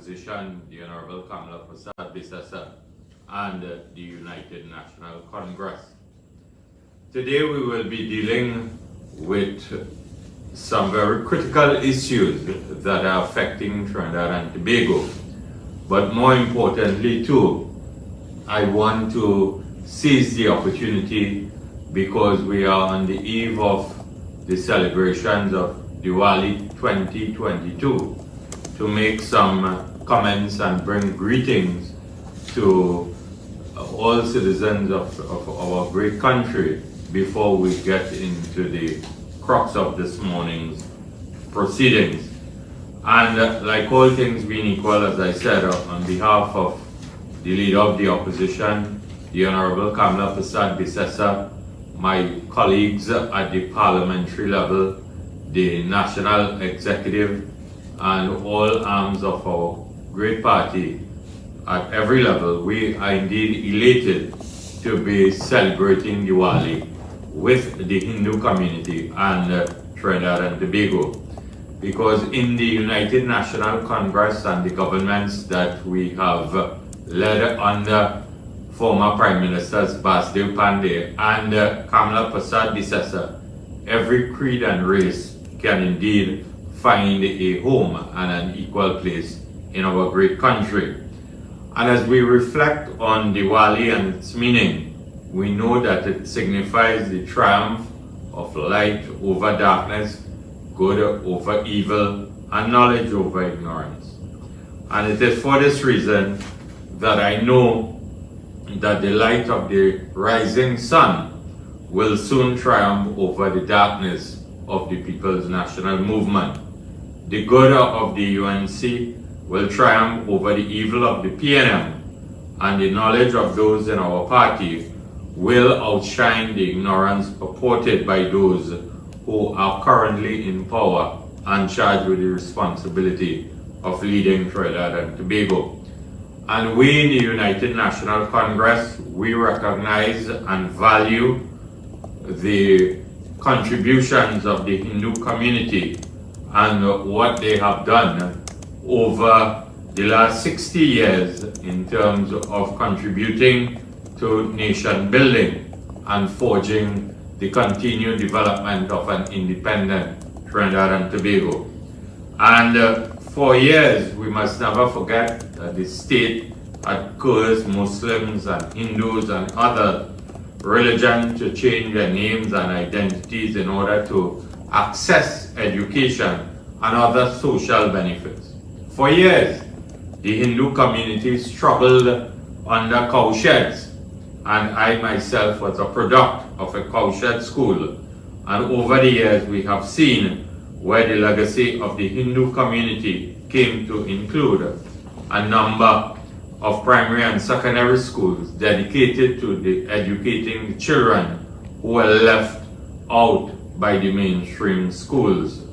Opposition, the Honorable Kamala Prasad Bisasa, and the United National Congress. Today we will be dealing with some very critical issues that are affecting Trinidad and Tobago. But more importantly too, I want to seize the opportunity because we are on the eve of the celebrations of Diwali 2022 to make some comments and bring greetings to all citizens of our great country before we get into the crux of this morning's proceedings. And like all things being equal, as I said, on behalf of the Leader of the Opposition, the Honorable Kamala Prasad Bisasa, my colleagues at the parliamentary level, the national executive, and all arms of our great party at every level, we are indeed elated to be celebrating Diwali with the Hindu community and Trinidad and Tobago. Because in the United National Congress and the governments that we have led under former Prime Ministers Basdev Pandey and Kamala Prasad Bisasa, every creed and race can indeed find a home and an equal place in our great country. And as we reflect on Diwali and its meaning, we know that it signifies the triumph of light over darkness, good over evil, and knowledge over ignorance. And it is for this reason that I know that the light of the rising sun will soon triumph over the darkness of the People's National Movement. The good of the UNC will triumph over the evil of the PNM, and the knowledge of those in our party will outshine the ignorance purported by those who are currently in power and charged with the responsibility of leading Trinidad and Tobago. And we in the United National Congress, we recognize and value the contributions of the Hindu community and what they have done over the last 60 years in terms of contributing to nation building and forging the continued development of an independent Trinidad and Tobago. And for years, we must never forget that the state had cursed Muslims and Hindus and other religions to change their names and identities in order to access education and other social benefits. For years, the Hindu community struggled under cowsheds, and I myself was a product of a cowshed school. And over the years, we have seen where the legacy of the Hindu community came to include a number of primary and secondary schools dedicated to educating children who were left out by the mainstream schools.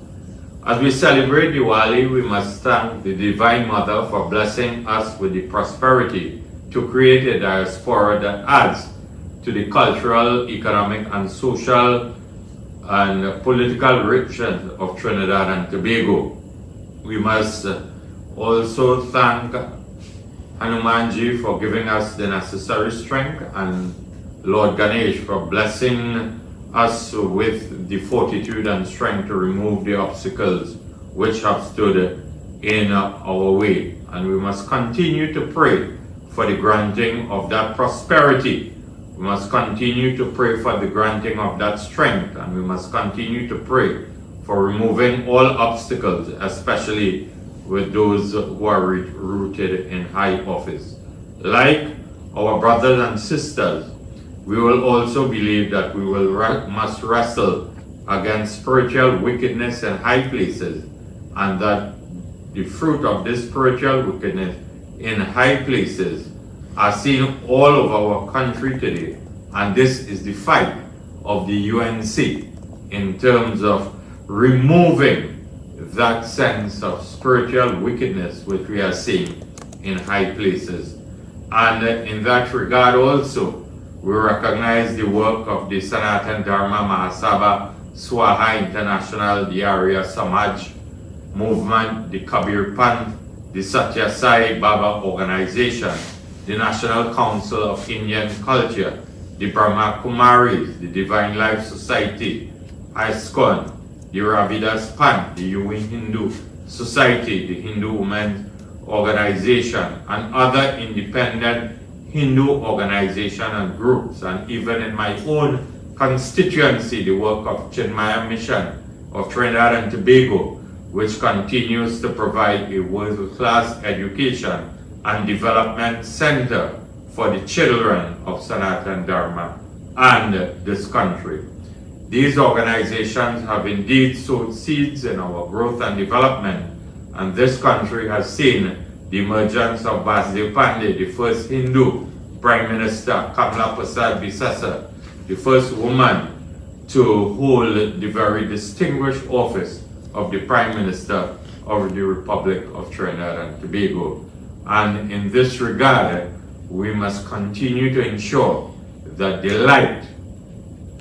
As we celebrate Diwali, we must thank the Divine Mother for blessing us with the prosperity to create a diaspora that adds to the cultural, economic, and social and political richness of Trinidad and Tobago. We must also thank Hanumanji for giving us the necessary strength, and Lord Ganesh for blessing us with the fortitude and strength to remove the obstacles which have stood in our way. And we must continue to pray for the granting of that prosperity. We must continue to pray for the granting of that strength, and we must continue to pray for removing all obstacles, especially with those who are rooted in high office. Like our brothers and sisters, we will also believe that we must wrestle against spiritual wickedness in high places, and that the fruit of this spiritual wickedness in high places are seen all over our country today. And this is the fight of the UNC in terms of removing that sense of spiritual wickedness which we are seeing in high places. And in that regard also, we recognize the work of the Sanatan Dharma Mahasabha, Swaha International, the Arya Samaj movement, the Kabir Panth, the Satya Sai Baba Organization, the National Council of Indian Culture, the Brahma Kumaris, the Divine Life Society, ISKCON, the Ravidas Panth, the Yuin Hindu Society, the Hindu Women's Organization, and other independent Hindu organizations and groups, and even in my own constituency, the work of Chinmaya Mission of Trinidad and Tobago, which continues to provide a world-class education and development center for the children of Sanatana Dharma and this country. These organizations have indeed sowed seeds in our growth and development, and this country has seen the emergence of Basdev Pandey, the first Hindu Prime Minister, Kamala Prasad Bisasa, the first woman to hold the very distinguished office of the Prime Minister of the Republic of Trinidad and Tobago. And in this regard, we must continue to ensure that the light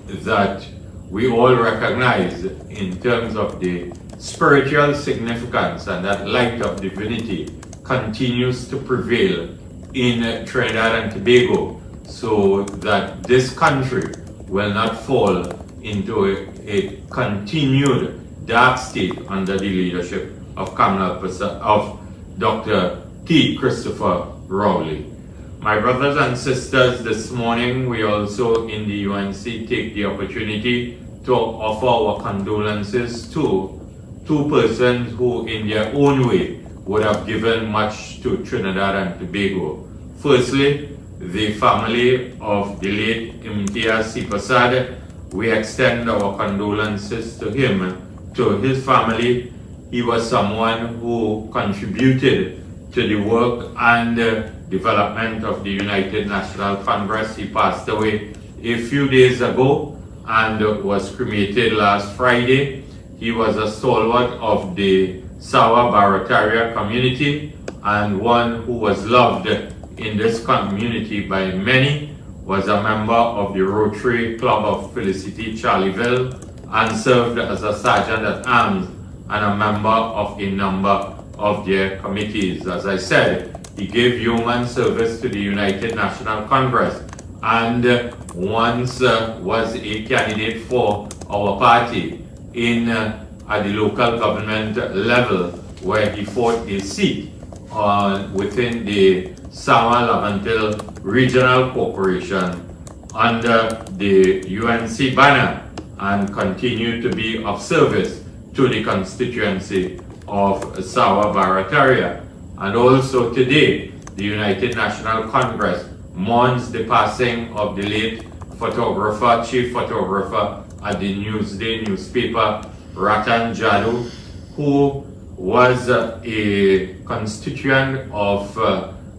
that we all recognize in terms of the spiritual significance and that light of divinity continues to prevail in Trinidad and Tobago, so that this country will not fall into a continued dark state under the leadership of Dr. T. Christopher Rowley. My brothers and sisters, this morning we also in the UNC take the opportunity to offer our condolences to two persons who in their own way would have given much to Trinidad and Tobago. Firstly, the family of the late Imtiaz Sipasad. We extend our condolences to him, to his family. He was someone who contributed to the work and development of the United National Congress. He passed away a few days ago and was cremated last Friday. He was a stalwart of the Sawa Barataria community and one who was loved in this community by many, was a member of the Rotary Club of Felicity Charleville and served as a sergeant at arms and a member of a number of their committees. As I said, he gave human service to the United National Congress and once was a candidate for our party at the local government level, where he fought a seat within the Sawa Lavantil Regional Corporation under the UNC banner and continued to be of service to the constituency of Sawa Barataria. And also today, the United National Congress mourns the passing of the late photographer, chief photographer at the Newsday newspaper, Ratan Jadoo, who was a constituent of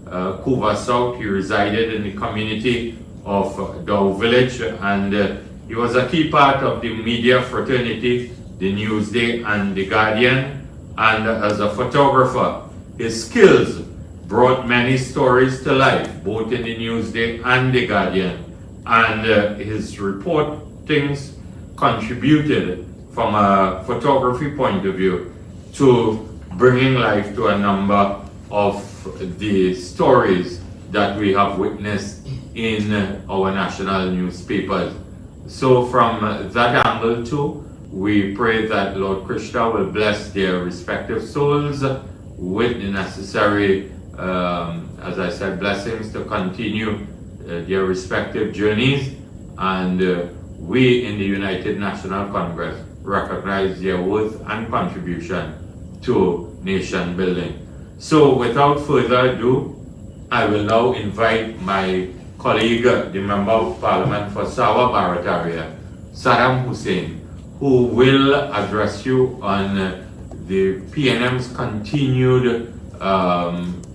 Kuva South. He resided in the community of Dow Village, and he was a key part of the media fraternity, the Newsday and the Guardian. And as a photographer, his skills brought many stories to life, both in the Newsday and the Guardian. And his reportings contributed from a photography point of view to bringing life to a number of the stories that we have witnessed in our national newspapers. So from that angle too, we pray that Lord Krishna will bless their respective souls with the necessary, as I said, blessings to continue their respective journeys. And we in the United National Congress recognize their worth and contribution to nation building. So without further ado, I will now invite my colleague, the Member of Parliament for Sawa Barataria, Saddam Hosein, who will address you on the PNM's continued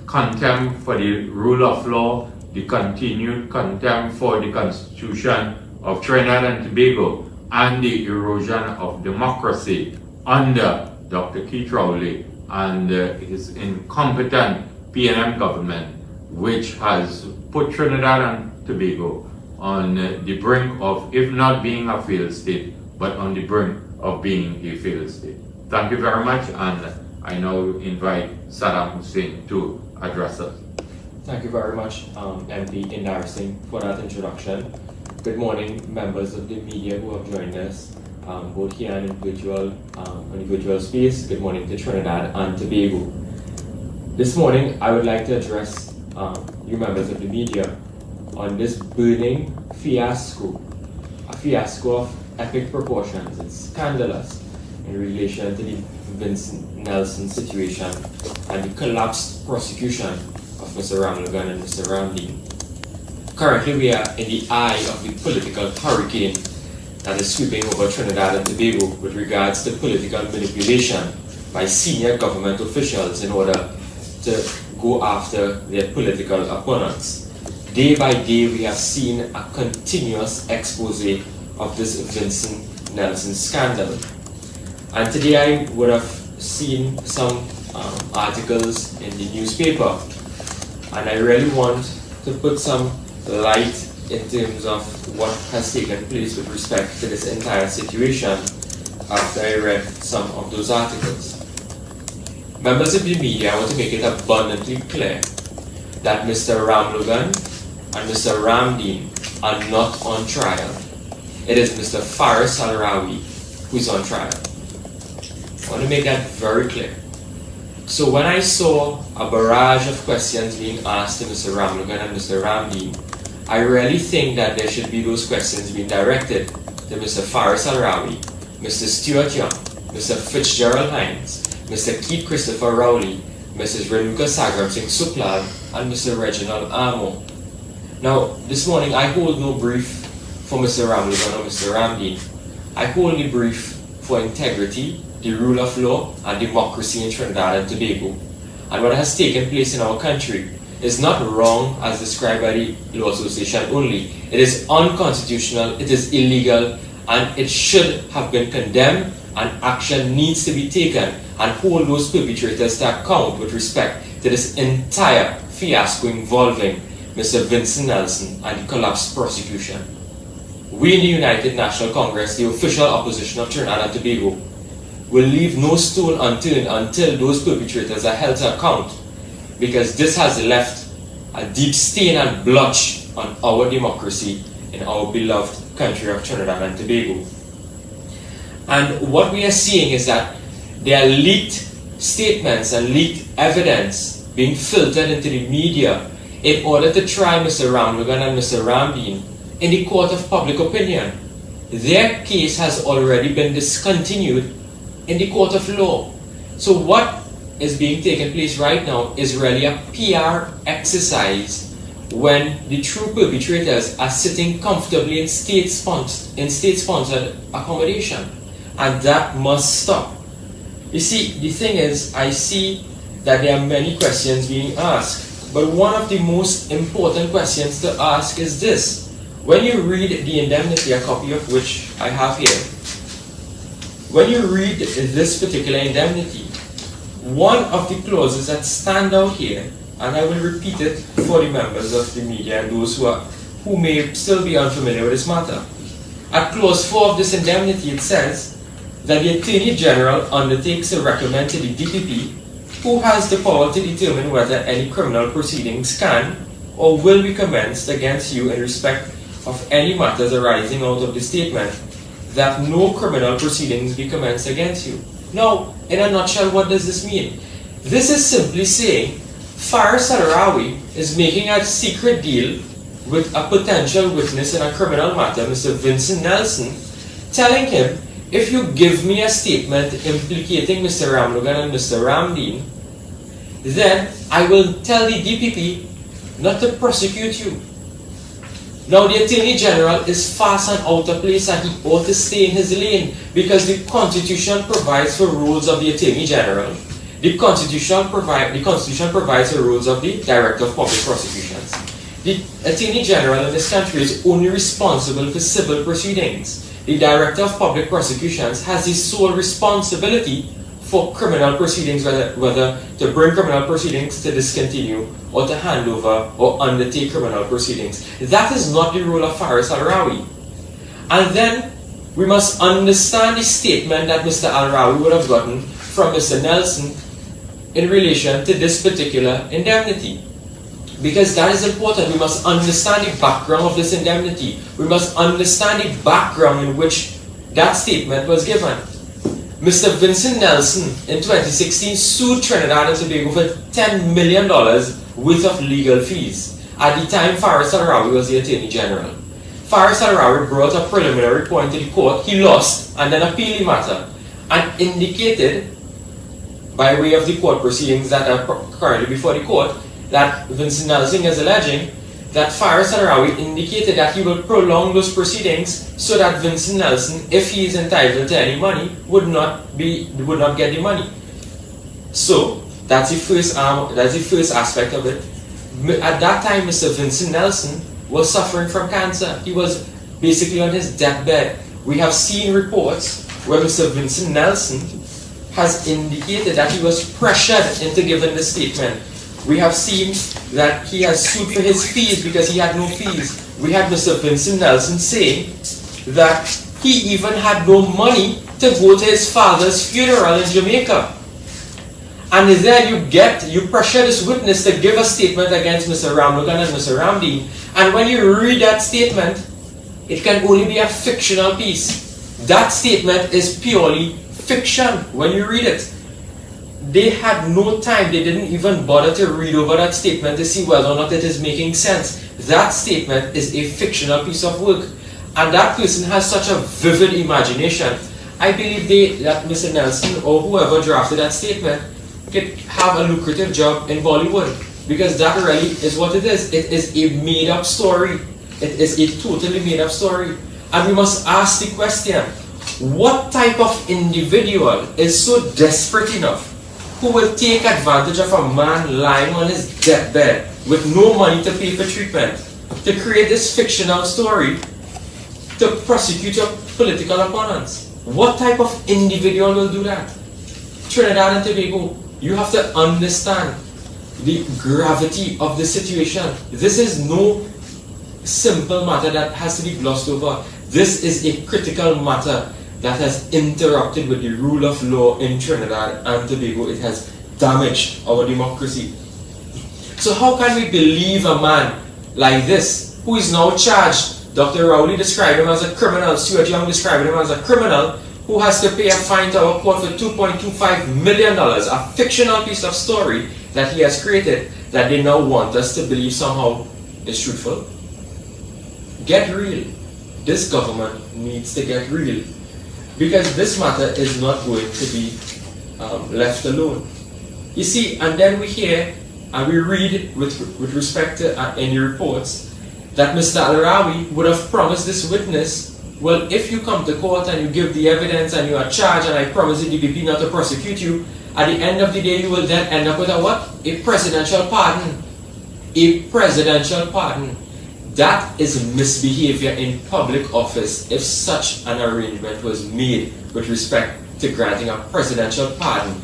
contempt for the rule of law, the continued contempt for the Constitution of Trinidad and Tobago, and the erosion of democracy under Dr. Keith Rowley and his incompetent PNM government, which has put Trinidad and Tobago on the brink of, if not being a failed state, but on the brink of being a failed state. Thank you very much, and I now invite Saddam Hosein to address us. Thank you very much, MP Indarsingh, for that introduction. Good morning, members of the media who have joined us, both here and in virtual space. Good morning to Trinidad and Tobago. This morning, I would like to address you members of the media on this burning fiasco, a fiasco of epic proportions. It's scandalous in relation to the Vincent Nelson situation and the collapsed prosecution of Mr. Ramlogan and Mr. Ramdean. Currently, we are in the eye of the political hurricane that is sweeping over Trinidad and Tobago with regards to political manipulation by senior government officials in order to go after their political opponents. Day by day, we have seen a continuous expose of this Vincent Nelson scandal. And today I would have seen some articles in the newspaper, and I really want to put some light in terms of what has taken place with respect to this entire situation after I read some of those articles. Members of the media, I want to make it abundantly clear that Mr. Ramlogan and Mr. Ramdean are not on trial. It is Mr. Faris Al-Rawi who is on trial. I want to make that very clear. So when I saw a barrage of questions being asked to Mr. Ramlogan and Mr. Ramdean, I really think that there should be those questions being directed to Mr. Faris Al-Rawi, Mr. Stuart Young, Mr. Fitzgerald Hines, Mr. Keith Christopher Rowley, Mrs. Renuka Sagram Singh Suklal, and Mr. Reginald Amo. Now, this morning I hold no brief for Mr. Ramlogan or Mr. Ramdean. I hold the brief for integrity, the rule of law, and democracy in Trinidad and Tobago. And what has taken place in our country is not wrong as described by the Law Association only. It is unconstitutional, it is illegal, and it should have been condemned, and action needs to be taken and hold those perpetrators to account with respect to this entire fiasco involving Mr. Vincent Nelson and the collapsed prosecution. We in the United National Congress, the official opposition of Trinidad and Tobago, will leave no stone unturned until those perpetrators are held to account, because this has left a deep stain and blotch on our democracy in our beloved country of Trinidad and Tobago. And what we are seeing is that there are leaked statements and leaked evidence being filtered into the media in order to try Mr. Ramlogan and Mr. Ramdean in the court of public opinion. Their case has already been discontinued in the court of law. So what is being taken place right now is really a PR exercise when the true perpetrators are sitting comfortably in state-sponsored accommodation. And that must stop. You see, the thing is, I see that there are many questions being asked, but one of the most important questions to ask is this. When you read the indemnity, a copy of which I have here, when you read this particular indemnity, one of the clauses that stand out here, and I will repeat it for the members of the media and those who may still be unfamiliar with this matter. At clause 4 of this indemnity, it says that the Attorney General undertakes to recommend to the DPP, who has the power to determine whether any criminal proceedings can or will be commenced against you in respect of any matters arising out of the statement, that no criminal proceedings be commenced against you. Now, in a nutshell, what does this mean? This is simply saying Faris Al-Rawi is making a secret deal with a potential witness in a criminal matter, Mr. Vincent Nelson, telling him, if you give me a statement implicating Mr. Ramlogan and Mr. Ramdean, then I will tell the DPP not to prosecute you. Now the Attorney General is fast and out of place, and he ought to stay in his lane, because the Constitution provides for rules of the Attorney General. The Constitution provides for rules of the Director of Public Prosecutions. The Attorney General in this country is only responsible for civil proceedings. The Director of Public Prosecutions has the sole responsibility for criminal proceedings, whether to bring criminal proceedings to discontinue or to hand over or undertake criminal proceedings. That is not the role of Faris Al-Rawi. And then we must understand the statement that Mr. Al-Rawi would have gotten from Mr. Nelson in relation to this particular indemnity. Because that is important. We must understand the background of this indemnity. We must understand the background in which that statement was given. Mr. Vincent Nelson in 2016 sued Trinidad and Tobago for $10 million worth of legal fees. At the time, Faris Al-Rawi was the Attorney General. Faris Al-Rawi brought a preliminary point to the court. He lost and then appealed the matter and indicated, by way of the court proceedings that are currently before the court, that Vincent Nelson is alleging that Faris Al-Rawi indicated that he will prolong those proceedings so that Vincent Nelson, if he is entitled to any money, would not get the money. So that's the first aspect of it. At that time, Mr. Vincent Nelson was suffering from cancer. He was basically on his deathbed. We have seen reports where Mr. Vincent Nelson has indicated that he was pressured into giving the statement. We have seen that he has sued for his fees because he had no fees. We had Mr. Vincent Nelson saying that he even had no money to go to his father's funeral in Jamaica. And then you pressure this witness to give a statement against Mr. Ramlogan and Mr. Ramdeen. And when you read that statement, it can only be a fictional piece. That statement is purely fiction when you read it. They had no time, they didn't even bother to read over that statement to see whether or not it is making sense. That statement is a fictional piece of work. And that person has such a vivid imagination. I believe that Mr. Nelson or whoever drafted that statement could have a lucrative job in Bollywood. Because that really is what it is. It is a made-up story. It is a totally made-up story. And we must ask the question, what type of individual is so desperate enough who will take advantage of a man lying on his deathbed with no money to pay for treatment to create this fictional story to prosecute your political opponents? What type of individual will do that? Trinidad and Tobago, you have to understand the gravity of the situation. This is no simple matter that has to be glossed over. This is a critical matter that has interrupted with the rule of law in Trinidad and Tobago. It has damaged our democracy. So how can we believe a man like this, who is now charged? Dr. Rowley described him as a criminal, Stuart Young described him as a criminal, who has to pay a fine to our court for $2.25 million, a fictional piece of story that he has created, that they now want us to believe somehow is truthful. Get real. This government needs to get real. Because this matter is not going to be left alone. You see, and then we hear and we read with respect to any reports that Mr. Al-Rawi would have promised this witness, well, if you come to court and you give the evidence and you are charged and I promise the DPP not to prosecute you, at the end of the day you will then end up with a what? A presidential pardon. A presidential pardon. That is misbehavior in public office if such an arrangement was made with respect to granting a presidential pardon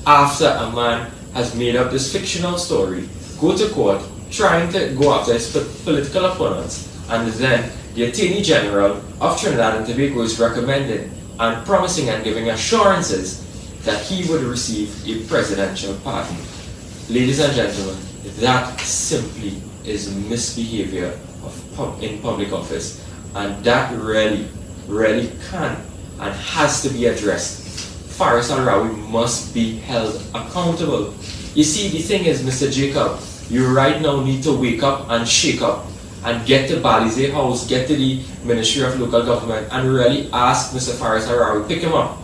after a man has made up this fictional story, go to court, trying to go after his political opponents, and then the Attorney General of Trinidad and Tobago is recommended and promising and giving assurances that he would receive a presidential pardon. Ladies and gentlemen, that simply is misbehavior in public office, and that really can and has to be addressed. Faris Al-Rawi must be held accountable. You see, the thing is, Mr. Jacob, you right now need to wake up and shake up and get to Balize House, get to the Ministry of Local Government and really ask Mr. Faris Al-Rawi, pick him up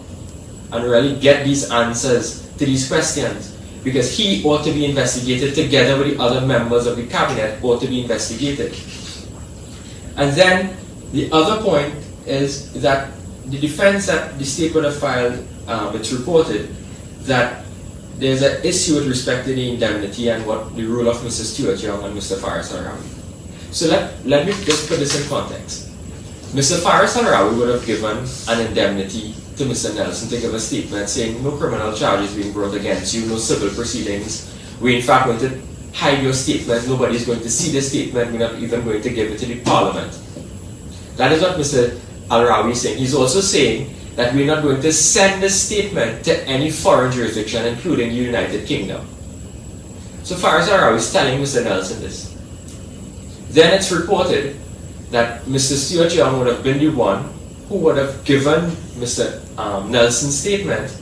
and really get these answers to these questions, because he ought to be investigated together with the other members of the cabinet, ought to be investigated. And then the other point is that the defense that the state would have filed, it's reported that there's an issue with respect to the indemnity and what the role of Mr. Stuart Young and Mr. Faris Al-Rawi. So let me just put this in context. Mr. Faris Al-Rawi would have given an indemnity to Mr. Nelson to give a statement saying no criminal charges being brought against you, no civil proceedings. We in fact going to hide your statement, nobody is going to see the statement, we're not even going to give it to the parliament. That is what Mr. Al-Rawi is saying. He's also saying that we're not going to send this statement to any foreign jurisdiction, including the United Kingdom. So Faris Arawi is telling Mr. Nelson this. Then it's reported that Mr. Stuart Young would have been the one who would have given Mr. Nelson's statement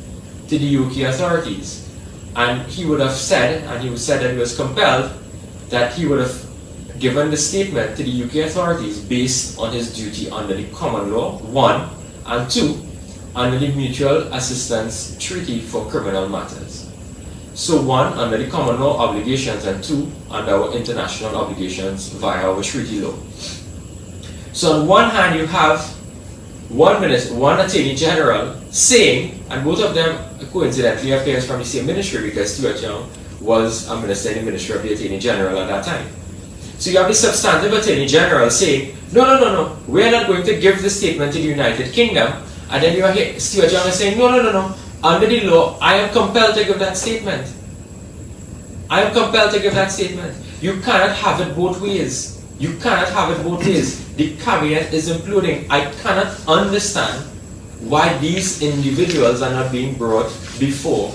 to the UK authorities. And he would have said, and he said that he was compelled, that he would have given the statement to the UK authorities based on his duty under the common law, 1, and 2, under the Mutual Assistance Treaty for Criminal Matters. So 1, under the common law obligations, and 2, under our international obligations via our treaty law. So on one hand you have one Attorney General saying, and both of them coincidentally appears from the same ministry because Stuart Young was a minister in the Ministry of the Attorney General at that time. So you have the substantive Attorney General saying, no, we're not going to give the statement to the United Kingdom. And then you hear Stuart Young is saying, no, under the law, I am compelled to give that statement. I am compelled to give that statement. You cannot have it both ways. You cannot have it both ways. The caveat is imploding. I cannot understand why these individuals are not being brought before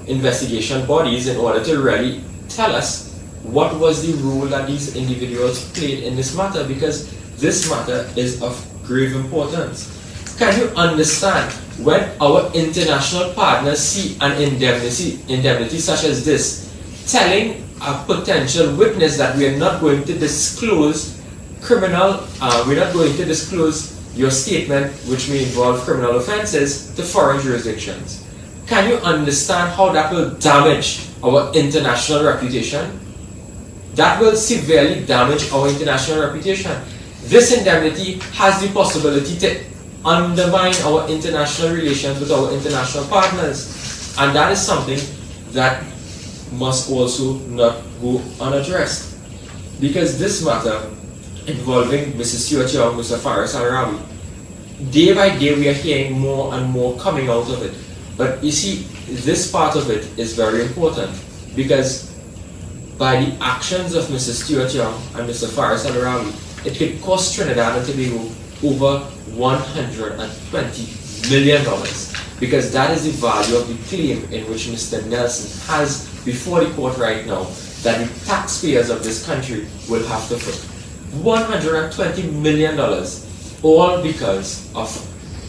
investigation bodies in order to really tell us what was the role that these individuals played in this matter, because this matter is of grave importance. Can you understand when our international partners see an indemnity such as this, telling a potential witness that we are not going to disclose we're not going to disclose your statement which may involve criminal offenses to foreign jurisdictions? Can you understand how that will damage our international reputation? That will severely damage our international reputation. This indemnity has the possibility to undermine our international relations with our international partners. And that is something that must also not go unaddressed. Because this matter involving Mr. Stuart Young, Mr. Faris Arawi, day by day we are hearing more and more coming out of it. But you see, this part of it is very important because by the actions of Mr. Stuart Young and Mr. Faris Arawi, it could cost Trinidad and Tobago over $120 million, because that is the value of the claim in which Mr. Nelson has before the court right now that the taxpayers of this country will have to foot. $120 million, all because of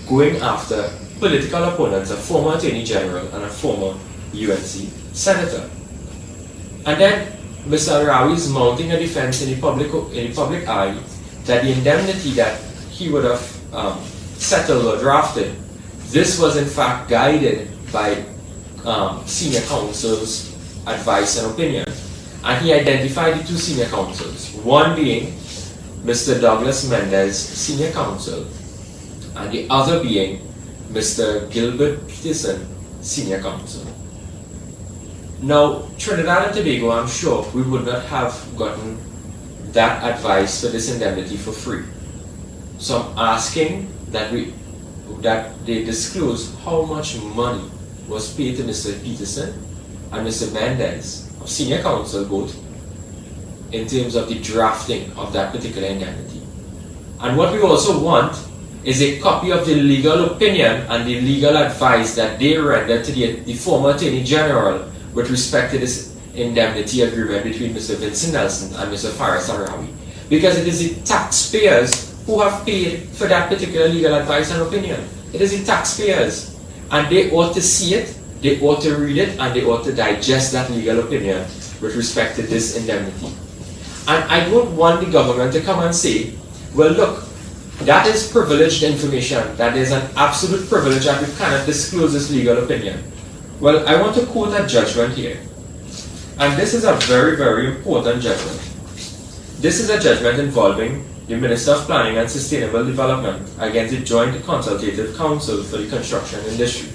going after political opponents, a former Attorney General and a former UNC Senator. And then Mr. Arawi is mounting a defense in the public eye that the indemnity that he would have settled or drafted, this was in fact guided by senior counsel's advice and opinion. And he identified the two senior counsels, one being Mr. Douglas Mendez, senior counsel, and the other being Mr. Gilbert Peterson, senior counsel. Now, Trinidad and Tobago, I'm sure we would not have gotten that advice for this indemnity for free. So I'm asking that they disclose how much money was paid to Mr. Peterson and Mr. Mendez, of senior counsel both, in terms of the drafting of that particular indemnity. And what we also want is a copy of the legal opinion and the legal advice that they rendered to the former Attorney General with respect to this indemnity agreement between Mr. Vincent Nelson and Mr. Faris Arawi. Because it is the taxpayers who have paid for that particular legal advice and opinion. It is the taxpayers. And they ought to see it, they ought to read it, and they ought to digest that legal opinion with respect to this indemnity. And I don't want the government to come and say, well look, that is privileged information, that is an absolute privilege that we cannot disclose this legal opinion. Well, I want to quote a judgment here. And this is a very, very important judgment. This is a judgment involving the Minister of Planning and Sustainable Development against the Joint Consultative Council for the Construction Industry.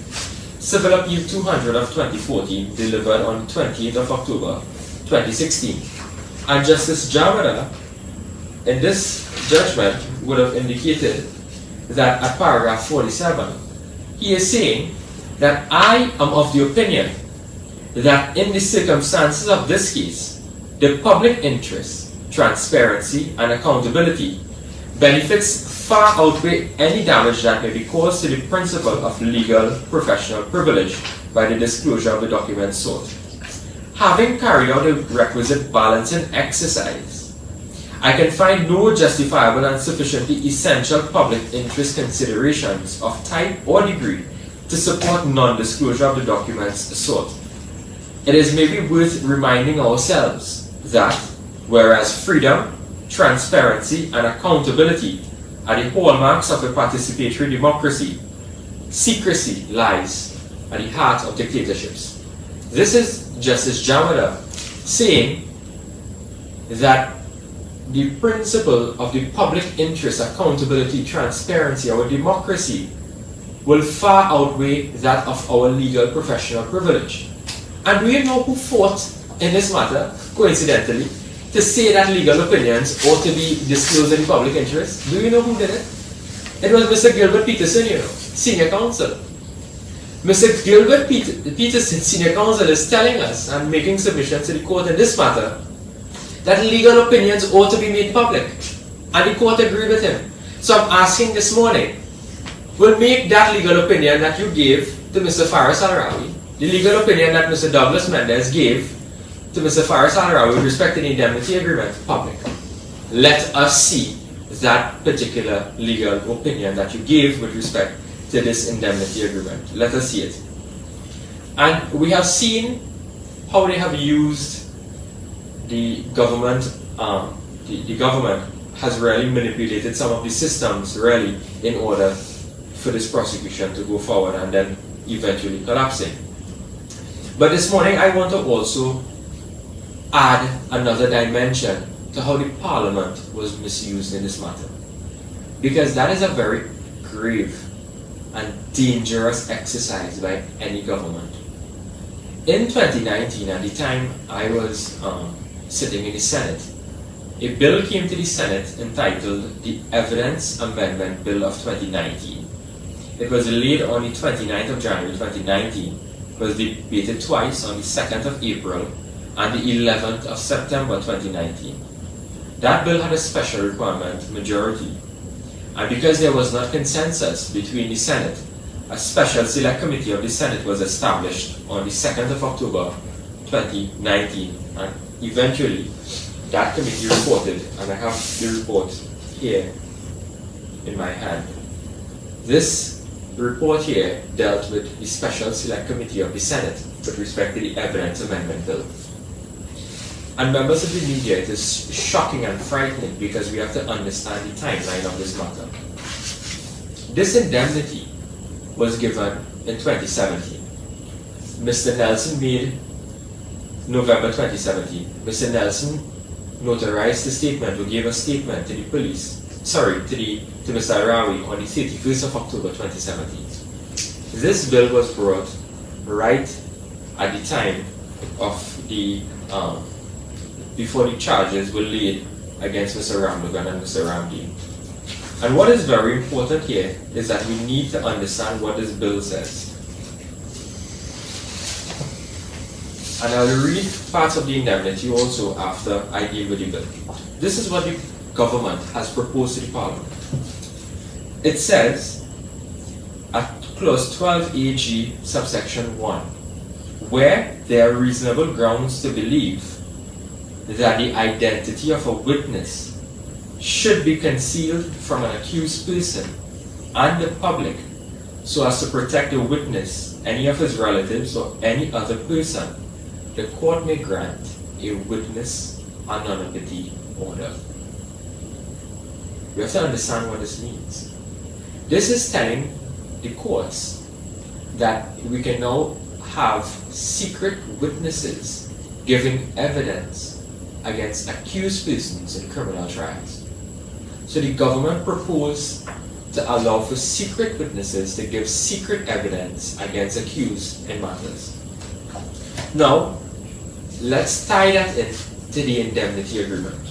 Civil Appeal 200 of 2014, delivered on 28th of October 2016. And Justice Jamada, in this judgment, would have indicated that at paragraph 47, he is saying that I am of the opinion that in the circumstances of this case, the public interest, transparency, and accountability benefits far outweigh any damage that may be caused to the principle of legal professional privilege by the disclosure of the documents sought. Having carried out a requisite balancing exercise, I can find no justifiable and sufficiently essential public interest considerations of type or degree to support non-disclosure of the documents sought. It is maybe worth reminding ourselves that whereas freedom, transparency, and accountability are the hallmarks of a participatory democracy, secrecy lies at the heart of dictatorships. This is Justice Jamada saying that the principle of the public interest, accountability, transparency, our democracy will far outweigh that of our legal professional privilege. And do you know who fought in this matter, coincidentally, to say that legal opinions ought to be disclosed in the public interest? Do you know who did it? It was Mr. Gilbert Peterson, senior counsel. Mr. Gilbert Peterson, senior counsel, is telling us and making submissions to the court in this matter that legal opinions ought to be made public. And the court agreed with him. So I'm asking this morning, will make that legal opinion that you gave to Mr. Faris Al-Rawi, the legal opinion that Mr. Douglas Mendes gave to Mr. Faris Al-Rawi with respect to the indemnity agreement, public. Let us see that particular legal opinion that you gave with respect to this indemnity agreement. Let us see it. And we have seen how they have used the government. The government has really manipulated some of the systems really in order for this prosecution to go forward and then eventually collapsing. But this morning I want to also add another dimension to how the parliament was misused in this matter. Because that is a very grave and dangerous exercise by any government. In 2019, at the time I was sitting in the Senate, a bill came to the Senate entitled the Evidence Amendment Bill of 2019. It was laid on the 29th of January 2019. It was debated twice on the 2nd of April and the 11th of September 2019. That bill had a special requirement majority. And because there was not consensus between the Senate, a special select committee of the Senate was established on the 2nd of October 2019. And eventually, that committee reported, and I have the report here in my hand. This report here dealt with the special select committee of the Senate with respect to the Evidence Amendment Bill. And members of the media, it is shocking and frightening because we have to understand the timeline of this matter. This indemnity was given in 2017. Mr. Nelson made November 2017. Mr. Nelson notarized the statement or gave a statement to the police, to Mr. Al-Rawi on the 31st of October 2017. This bill was brought right at the time of the before the charges were laid against Mr. Ramlogan and Mr. Ramdeen. And what is very important here is that we need to understand what this bill says. And I'll read parts of the indemnity also after I deal with the bill. This is what the government has proposed to the Parliament. It says at clause 12 AG subsection 1, where there are reasonable grounds to believe that the identity of a witness should be concealed from an accused person and the public so as to protect the witness, any of his relatives, or any other person, the court may grant a witness anonymity order. We have to understand what this means. This is telling the courts that we can now have secret witnesses giving evidence against accused persons in criminal trials. So the government proposed to allow for secret witnesses to give secret evidence against accused in matters. Now, let's tie that into the indemnity agreement.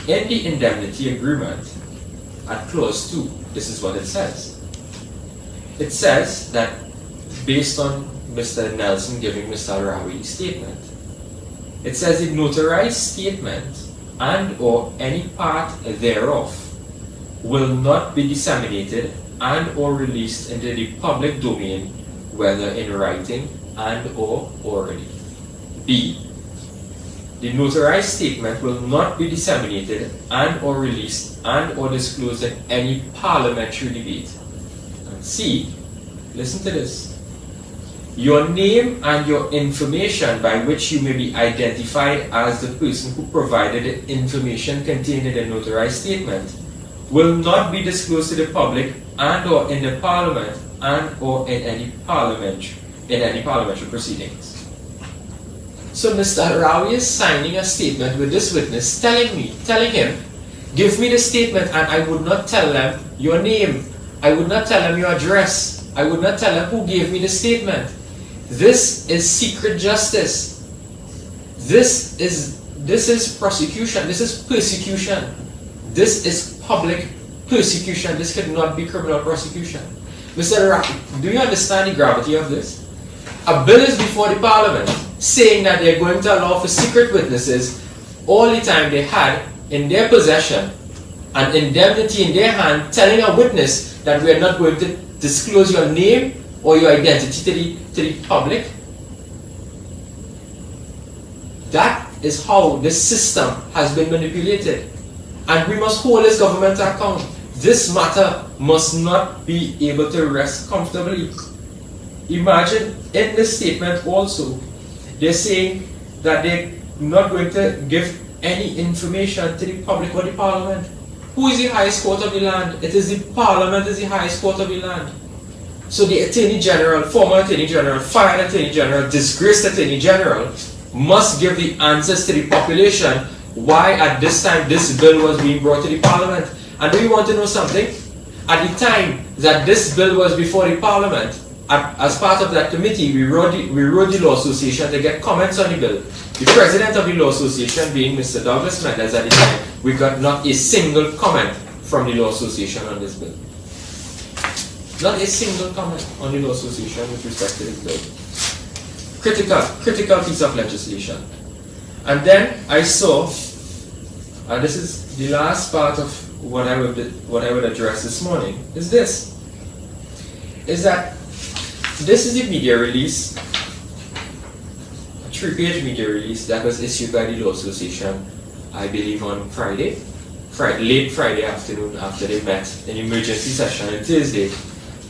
In the indemnity agreement, at clause 2, this is what it says. It says that based on Mr. Nelson giving Mr. Al-Rawi's statement, it says the notarized statement and or any part thereof will not be disseminated and or released into the public domain, whether in writing and or orally. B. The notarized statement will not be disseminated and or released and or disclosed in any parliamentary debate. And C. Listen to this. Your name and your information by which you may be identified as the person who provided the information contained in the notarized statement will not be disclosed to the public and or in the parliament and or in any parliamentary proceedings. So Mr. Harawi is signing a statement with this witness telling him, give me the statement, and I would not tell them your name. I would not tell them your address. I would not tell them who gave me the statement. This is secret justice. This is prosecution. This is persecution. This is public persecution. This could not be criminal prosecution. Mr. Harawi, do you understand the gravity of this? A bill is before the parliament saying that they're going to allow for secret witnesses all the time they had in their possession an indemnity in their hand, telling a witness that we are not going to disclose your name or your identity to the public. That is how this system has been manipulated, and we must hold this government to account. This matter must not be able to rest comfortably. Imagine in this statement also, they're saying that they're not going to give any information to the public or the parliament. Who is the highest court of the land? It is the parliament is the highest court of the land. So the Attorney General, former Attorney General, fired Attorney General, disgraced Attorney General, must give the answers to the population why at this time this bill was being brought to the parliament. And do you want to know something? At the time that this bill was before the parliament, as part of that committee, we wrote the Law Association to get comments on the bill. The president of the Law Association being Mr. Douglas Mendes at the time, we got not a single comment from the Law Association on this bill. Not a single comment on the Law Association with respect to this bill. Critical piece of legislation. And then I saw, and this is the last part of what I would address this morning, is this. Is that this is the media release, a 3-page media release that was issued by the Law Association, I believe on late Friday afternoon after they met in emergency session on Thursday.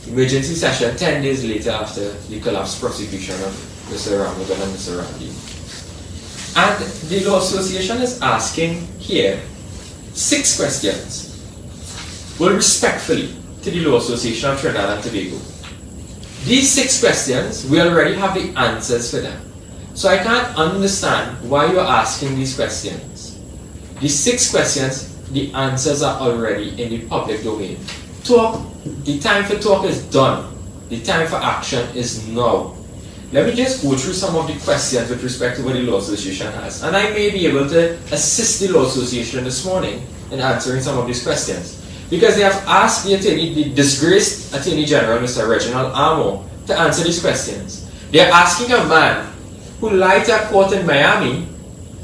Emergency session 10 days later after the collapsed prosecution of Mr. Ramadan and Mr. Randi. And the Law Association is asking here 6 questions. Well, respectfully to the Law Association of Trinidad and Tobago. These 6 questions, we already have the answers for them. So I can't understand why you're asking these questions. These 6 questions, the answers are already in the public domain. The time for talk is done. The time for action is now. Let me just go through some of the questions with respect to what the Law Association has. And I may be able to assist the Law Association this morning in answering some of these questions. Because they have asked the disgraced Attorney General, Mr. Reginald Amo, to answer these questions. They are asking a man who lied to a court in Miami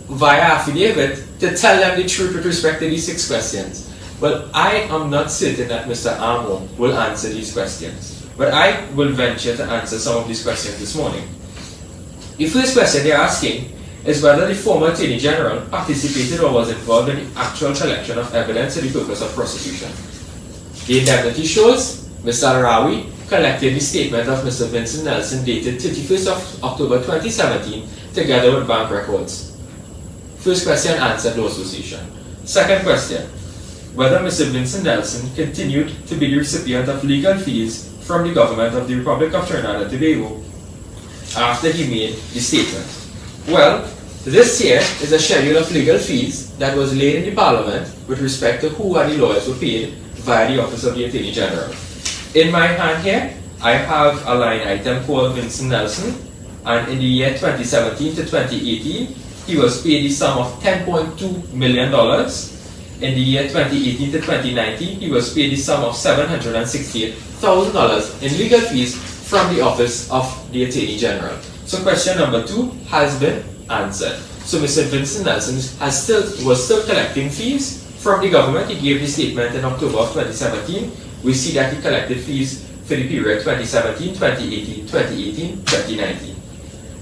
via affidavit to tell them the truth with respect to these 6 questions. Well, I am not certain that Mr. Amo will answer these questions. But I will venture to answer some of these questions this morning. The first question they are asking is whether the former Attorney General participated or was involved in the actual collection of evidence for the purpose of prosecution. The indemnity shows Mr. Harawi collected the statement of Mr. Vincent Nelson dated 31st of October 2017 together with bank records. First question answered, Law Association. Second question, whether Mr. Vincent Nelson continued to be the recipient of legal fees from the government of the Republic of Trinidad and Tobago after he made the statement. Well, this here is a schedule of legal fees that was laid in the Parliament with respect to who and the lawyers were paid via the Office of the Attorney General. In my hand here, I have a line item called Vincent Nelson, and in the year 2017 to 2018, he was paid the sum of $10.2 million. In the year 2018 to 2019, he was paid the sum of $768,000 in legal fees from the Office of the Attorney General. So question number 2 has been answered. So Mr. Vincent Nelson was still collecting fees from the government. He gave the statement in October of 2017. We see that he collected fees for the period 2017, 2018, 2018, 2019.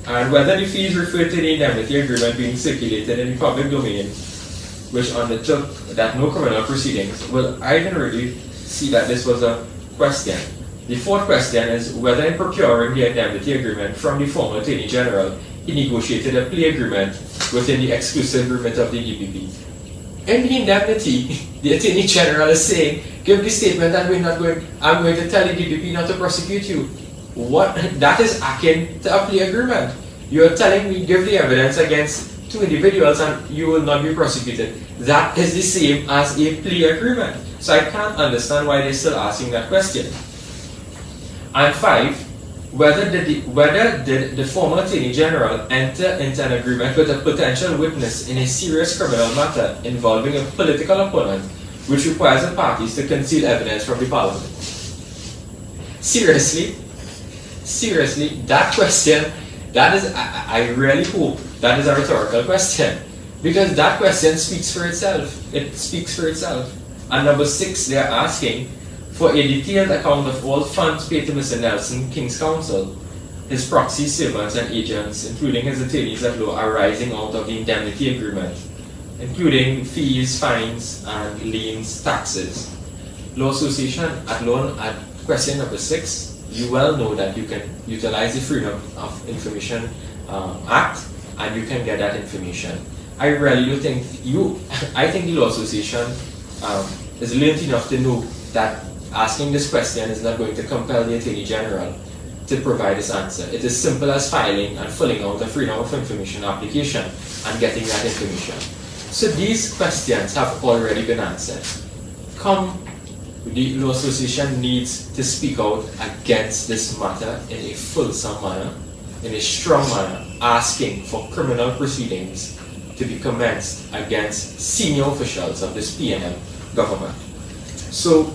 And whether the fees refer to the indemnity agreement being circulated in the public domain, which undertook that no criminal proceedings, well, I didn't really see that this was a question. The fourth question is whether in procuring the indemnity agreement from the former Attorney General, he negotiated a plea agreement within the exclusive remit of the DPP. In the indemnity, the Attorney General is saying, give the statement that I'm going to tell the DPP not to prosecute you. What? That is akin to a plea agreement. You are telling me give the evidence against two individuals and you will not be prosecuted. That is the same as a plea agreement. So I can't understand why they're still asking that question. And five, whether did the former Attorney General enter into an agreement with a potential witness in a serious criminal matter involving a political opponent, which requires the parties to conceal evidence from the Parliament? Seriously, that question, I really hope that is a rhetorical question, because that question speaks for itself. It speaks for itself. And number 6, they are asking for a detailed account of all funds paid to Mr. Nelson, King's Counsel, his proxy servants and agents, including his attorneys at law, arising out of the indemnity agreement, including fees, fines, and liens, taxes. Law Association at loan at question number 6, you well know that you can utilize the Freedom of Information Act and you can get that information. I really do think I think the Law Association is learned enough to know that asking this question is not going to compel the Attorney General to provide this answer. It is simple as filing and filling out a Freedom of Information application and getting that information. So these questions have already been answered. The Law Association needs to speak out against this matter in a fulsome manner, in a strong manner, asking for criminal proceedings to be commenced against senior officials of this PNM government. So,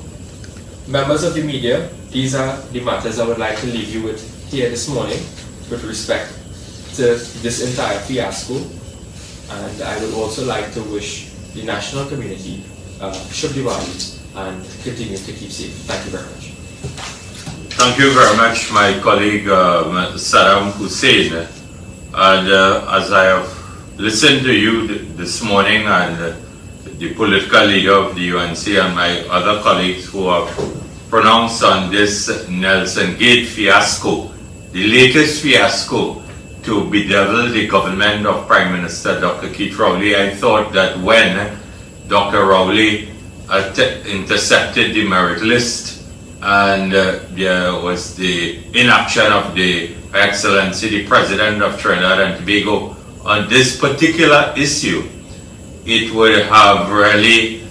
members of the media, these are the matters I would like to leave you with here this morning with respect to this entire fiasco. And I would also like to wish the national community Shubh Diwali and continue to keep safe. Thank you very much. Thank you very much, my colleague Saddam Hosein. And as I have listened to you this morning and the political leader of the UNC and my other colleagues who have pronounced on this Nelson Gate fiasco, the latest fiasco to bedevil the government of Prime Minister Dr. Keith Rowley, I thought that when Dr. Rowley intercepted the merit list and there was the inaction of the Excellency, the President of Trinidad and Tobago on this particular issue, it would have really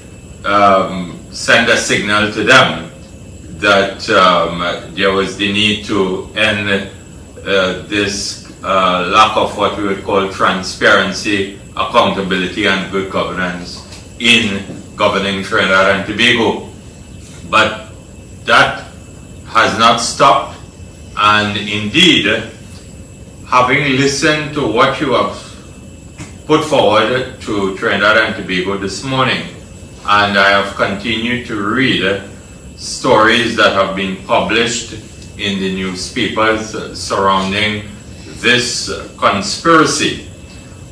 sent a signal to them that there was the need to end this lack of what we would call transparency, accountability, and good governance in governing Trinidad and Tobago. But that has not stopped, and indeed, having listened to what you have put forward to Trinidad and Tobago this morning, and I have continued to read stories that have been published in the newspapers surrounding this conspiracy,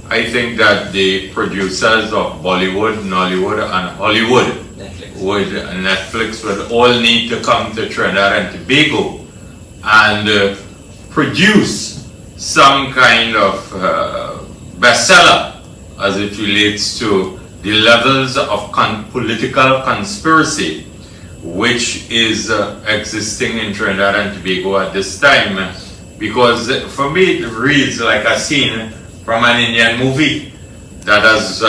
I think that the producers of Bollywood, Nollywood, and Hollywood Netflix would all need to come to Trinidad and Tobago and produce some kind of bestseller as it relates to the levels of political conspiracy which is existing in Trinidad and Tobago at this time. Because for me it reads like a scene from an Indian movie that has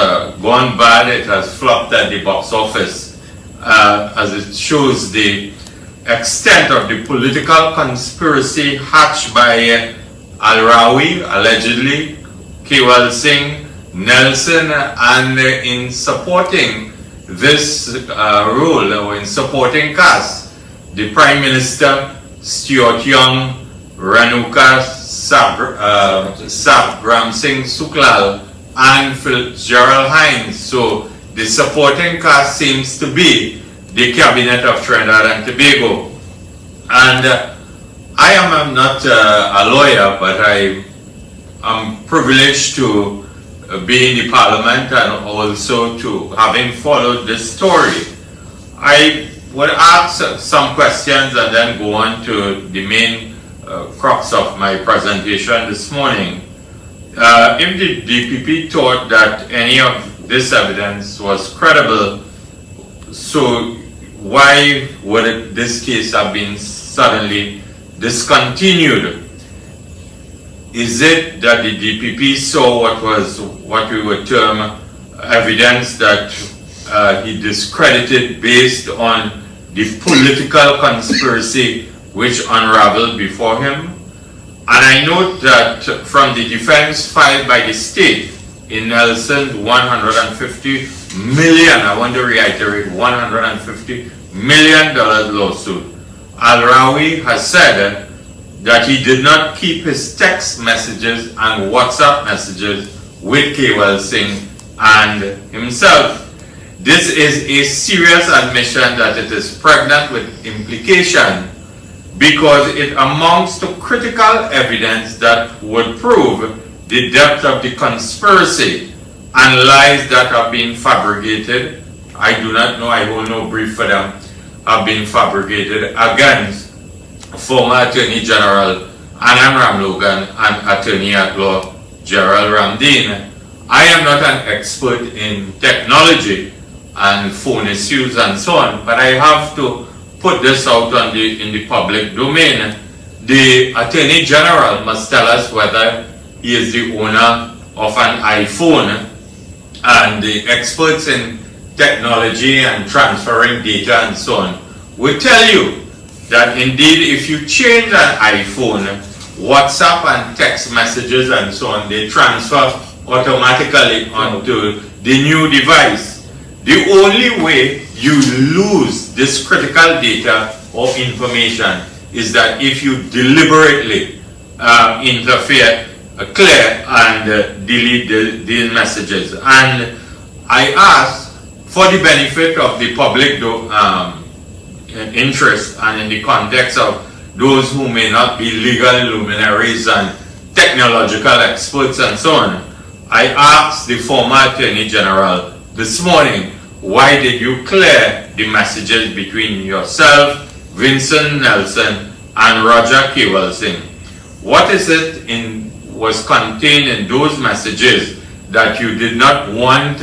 gone bad, it has flopped at the box office, as it shows the extent of the political conspiracy hatched by Al-Rawi, allegedly, Kewal Singh, Nelson, and in supporting this role, or in supporting CAS, the Prime Minister, Stuart Young, Renuka Sabram Singh Suklal, and Fitzgerald Hines. So the supporting cast seems to be the cabinet of Trinidad and Tobago. And I am not a lawyer, but I am privileged to be in the parliament and also to having followed this story. I would ask some questions and then go on to the main crux of my presentation this morning. If the DPP thought that any of this evidence was credible, so why would this case have been suddenly discontinued? Is it that the DPP saw what we would term evidence that he discredited based on the political conspiracy which unraveled before him? And I note that from the defense filed by the state in Nelson's $150 million, I want to reiterate, $150 million lawsuit, Al-Rawi has said that he did not keep his text messages and WhatsApp messages with Kewal Singh and himself. This is a serious admission that it is pregnant with implication, because it amounts to critical evidence that would prove the depth of the conspiracy and lies that have been fabricated. I do not know, I hold no brief for them, have been fabricated against former Attorney General Anand Ramlogan and Attorney at Law Gerald Ramdeen. I am not an expert in technology and phone issues and so on, but I have to put this out in the public domain. The Attorney General must tell us whether he is the owner of an iPhone, and the experts in technology and transferring data and so on will tell you that indeed if you change an iPhone, WhatsApp and text messages and so on, they transfer automatically onto the new device. The only way you lose this critical data or information is that if you deliberately interfere, clear and delete these messages. And I ask, for the benefit of the public interest and in the context of those who may not be legal luminaries and technological experts and so on, I asked the former Attorney General this morning, why did you clear the messages between yourself, Vincent Nelson, and Roger Kewal Singh? What is it was contained in those messages that you did not want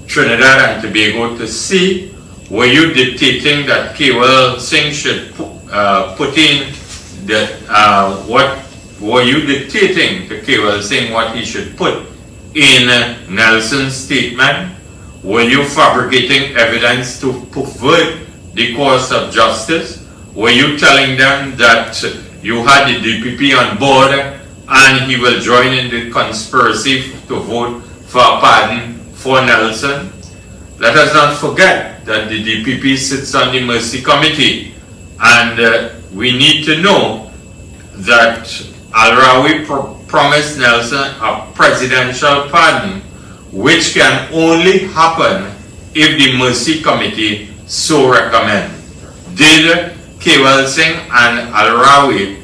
Trinidad and Tobago to see? Were you dictating that Kewal Singh should put in were you dictating to Kewal Singh what he should put in Nelson's statement? Were you fabricating evidence to pervert the course of justice? Were you telling them that you had the DPP on board and he will join in the conspiracy to vote for a pardon for Nelson? Let us not forget that the DPP sits on the Mercy Committee, and we need to know that Al-Rawi promised Nelson a presidential pardon, which can only happen if the Mercy Committee so recommend. Did Kewal Singh and Al-Rawi,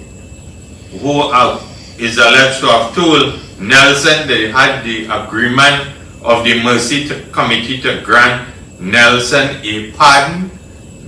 who is alleged to have told Nelson they had the agreement of the Mercy Committee to grant Nelson a pardon?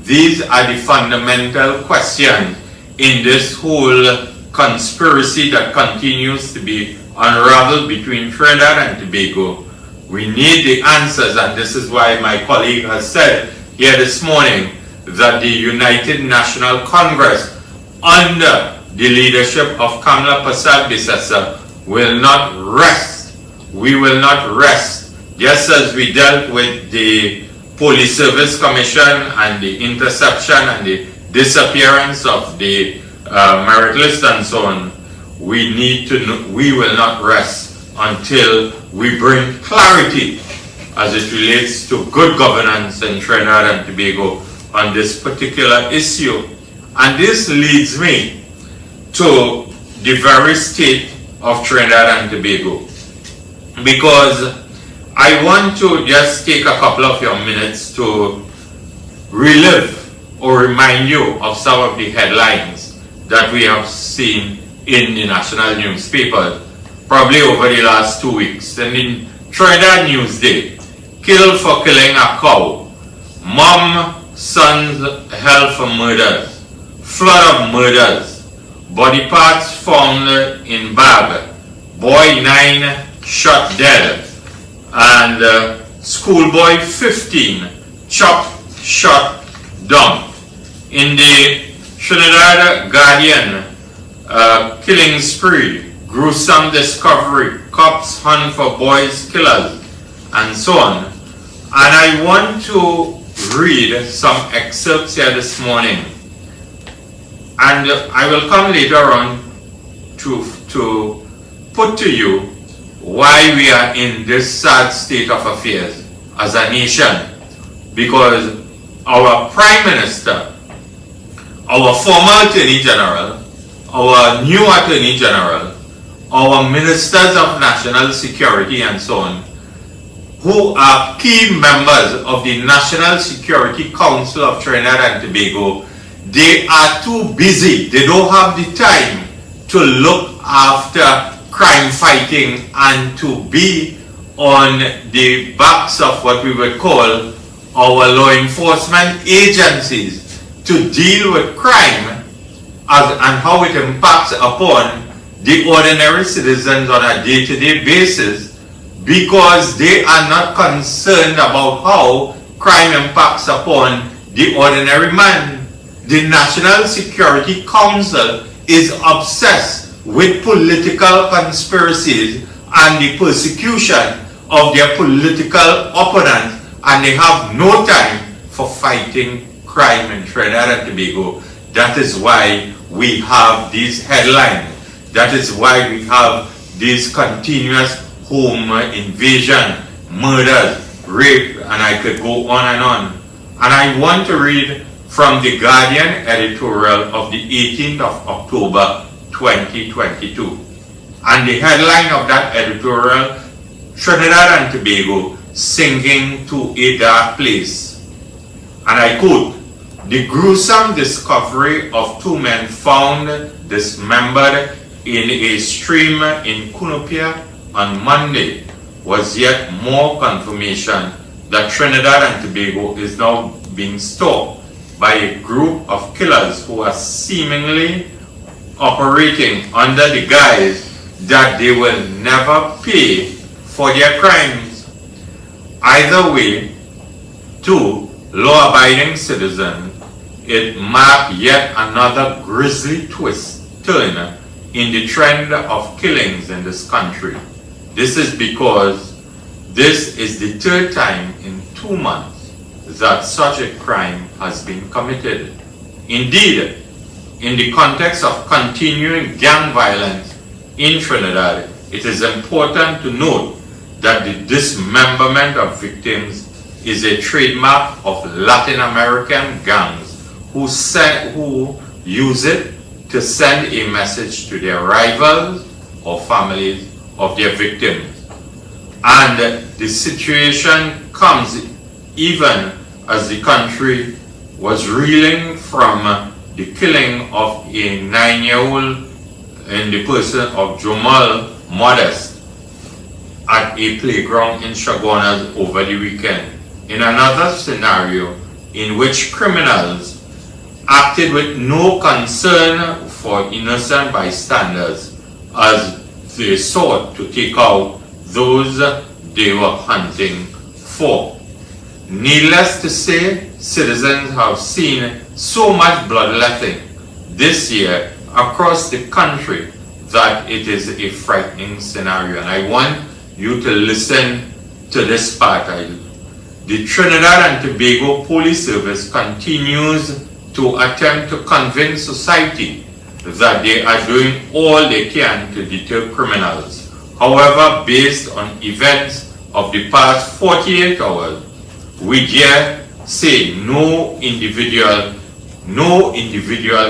These are the fundamental questions in this whole conspiracy that continues to be unraveled between Trinidad and Tobago. We need the answers, and this is why my colleague has said here this morning that the United National Congress, under the leadership of Kamla Persad-Bissessar, will not rest. We will not rest. Just as we dealt with the Police Service Commission and the interception and the disappearance of the merit list and so on, we need to know, we will not rest until we bring clarity as it relates to good governance in Trinidad and Tobago on this particular issue. And this leads me to the very state of Trinidad and Tobago, because I want to just take a couple of your minutes to relive or remind you of some of the headlines that we have seen in the national newspapers probably over the last 2 weeks. And in Trinidad Newsday, killed for killing a cow, mom, son's held for murders, flood of murders, body parts found in bag, boy 9 shot dead, and schoolboy 15 chopped, shot, dumped. In the Trinidad Guardian, killing spree, gruesome discovery, cops hunt for boys killers, and so on. And I want to read some excerpts here this morning, and I will come later on to put to you why we are in this sad state of affairs as a nation, because our Prime Minister, our former Attorney General, our new Attorney General, our Ministers of National Security and so on, who are key members of the National Security Council of Trinidad and Tobago, they are too busy. They don't have the time to look after crime fighting and to be on the backs of what we would call our law enforcement agencies to deal with crime and how it impacts upon the ordinary citizens on a day-to-day basis, because they are not concerned about how crime impacts upon the ordinary man. The National Security Council is obsessed with political conspiracies and the persecution of their political opponents, and they have no time for fighting crime in Trinidad and Tobago. That is why we have these headlines. That is why we have these continuous home invasion, murders, rape, and I could go on and on. And I want to read from the Guardian editorial of the 18th of October 2022. And the headline of that editorial, Trinidad and Tobago sinking to a dark place. And I quote, "The gruesome discovery of 2 men found dismembered in a stream in Cunupia on Monday was yet more confirmation that Trinidad and Tobago is now being stalked by a group of killers who are seemingly operating under the guise that they will never pay for their crimes. Either way, to law-abiding citizens, it marked yet another grisly turn in the trend of killings in this country. This is because this is the 3rd time in 2 months that such a crime has been committed. Indeed, in the context of continuing gang violence in Trinidad, it is important to note that the dismemberment of victims is a trademark of Latin American gangs who use it to send a message to their rivals or families of their victims. And the situation comes even as the country was reeling from the killing of a 9-year-old in the person of Jamal Modest at a playground in Chaguanas over the weekend. In another scenario in which criminals acted with no concern for innocent bystanders as they sought to take out those they were hunting for. Needless to say, citizens have seen so much bloodletting this year across the country that it is a frightening scenario. And I want you to listen to this part. The Trinidad and Tobago Police Service continues to attempt to convince society that they are doing all they can to deter criminals. However, based on events of the past 48 hours, we dare say no individual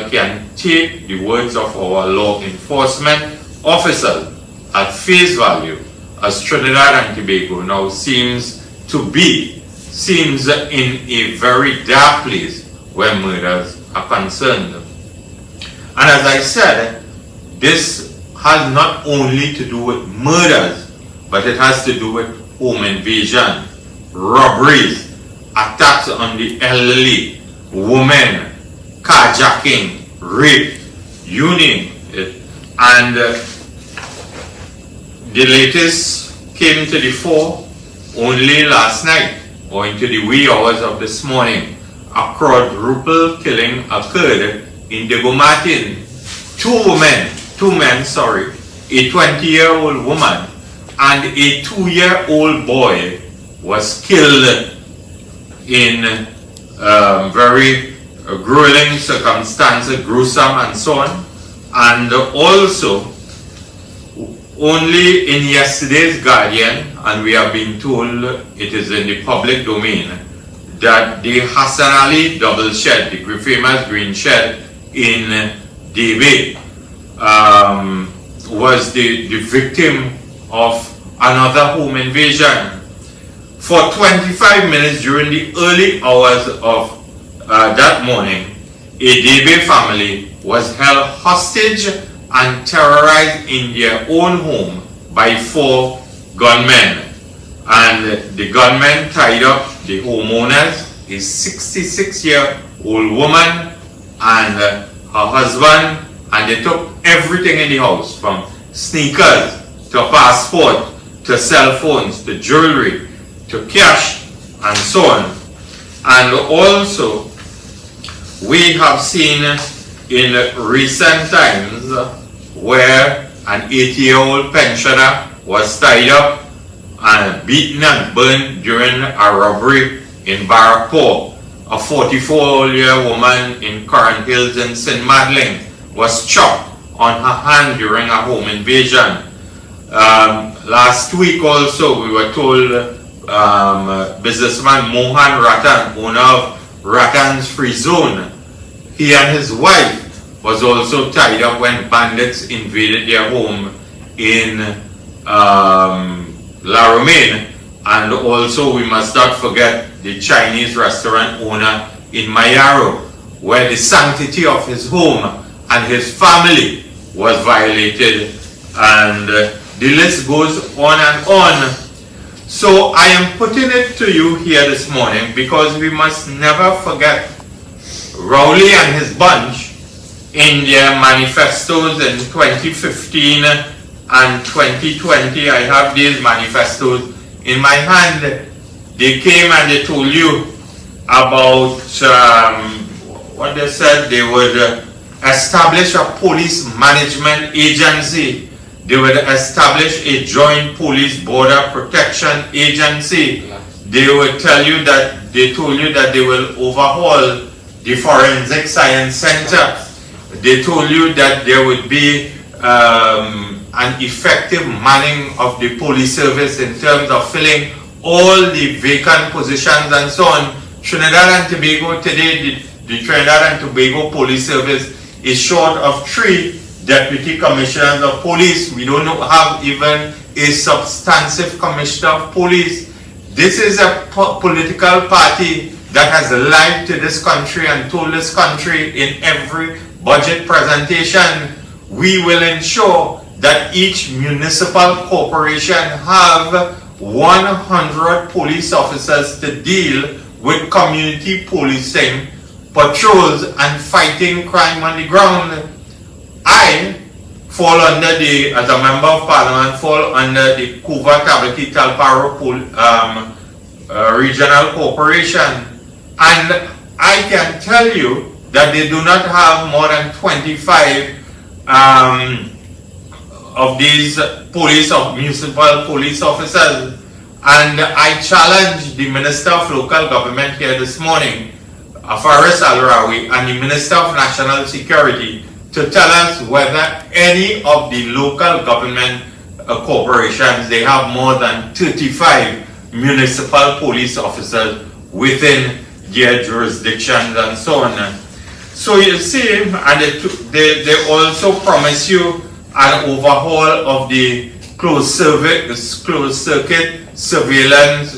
can take the words of our law enforcement officers at face value as Trinidad and Tobago now seems in a very dark place where murders are concerned. And as I said, this has not only to do with murders, but it has to do with home invasion, robberies, attacks on the elderly, women, carjacking, rape, you name it. And the latest came to the fore only last night, or into the wee hours of this morning. A quadruple killing occurred in Diego Martin. Two men, a 20-year-old woman and a 2-year-old boy was killed in very grueling circumstances, gruesome and so on. And also, only in yesterday's Guardian, and we have been told it is in the public domain, that the Hassan Ali double shed, the famous green shed in Debe, was the victim of another home invasion. For 25 minutes during the early hours of that morning, a Debe family was held hostage and terrorized in their own home by 4 gunmen. And the gunmen tied up the homeowners, a 66-year-old woman and her husband, and they took everything in the house, from sneakers to passport to cell phones to jewelry to cash and so on. And also, we have seen in recent times where an 80-year-old pensioner was tied up and beaten and burned during a robbery in Barrackpore. A 44-year-old woman in Currant Hills in St. Madeleine was chopped on her hand during a home invasion. Last week also we were told businessman Mohan Ratan, owner of Ratan's Free Zone, he and his wife was also tied up when bandits invaded their home in La Romaine. And also we must not forget the Chinese restaurant owner in Mayaro, where the sanctity of his home and his family was violated, and the list goes on and on. So I am putting it to you here this morning because we must never forget Rowley and his bunch in their manifestos in 2015 and 2020. I have these manifestos in my hand. They came and they told you about what they said. They would establish a police management agency. They would establish a joint police border protection agency. They would tell you that, they told you that they will overhaul the Forensic Science Center. They told you that there would be an effective manning of the police service in terms of filling all the vacant positions and so on. Trinidad and Tobago today, the Trinidad and Tobago Police Service is short of 3 deputy commissioners of police. We don't have even a substantive commissioner of police. This is a political party that has lied to this country and told this country in every budget presentation, we will ensure that each municipal corporation have 100 police officers to deal with community policing, patrols and fighting crime on the ground. I fall under as a member of parliament, fall under the Kuva Tabaki Talparo Regional Corporation, and I can tell you that they do not have more than 25 of these municipal police officers. And I challenge the Minister of Local Government here this morning, Faris Al-Rawi, and the Minister of National Security to tell us whether any of the local government corporations, they have more than 35 municipal police officers within their jurisdictions and so on. So you see, and they also promise you an overhaul of the closed circuit surveillance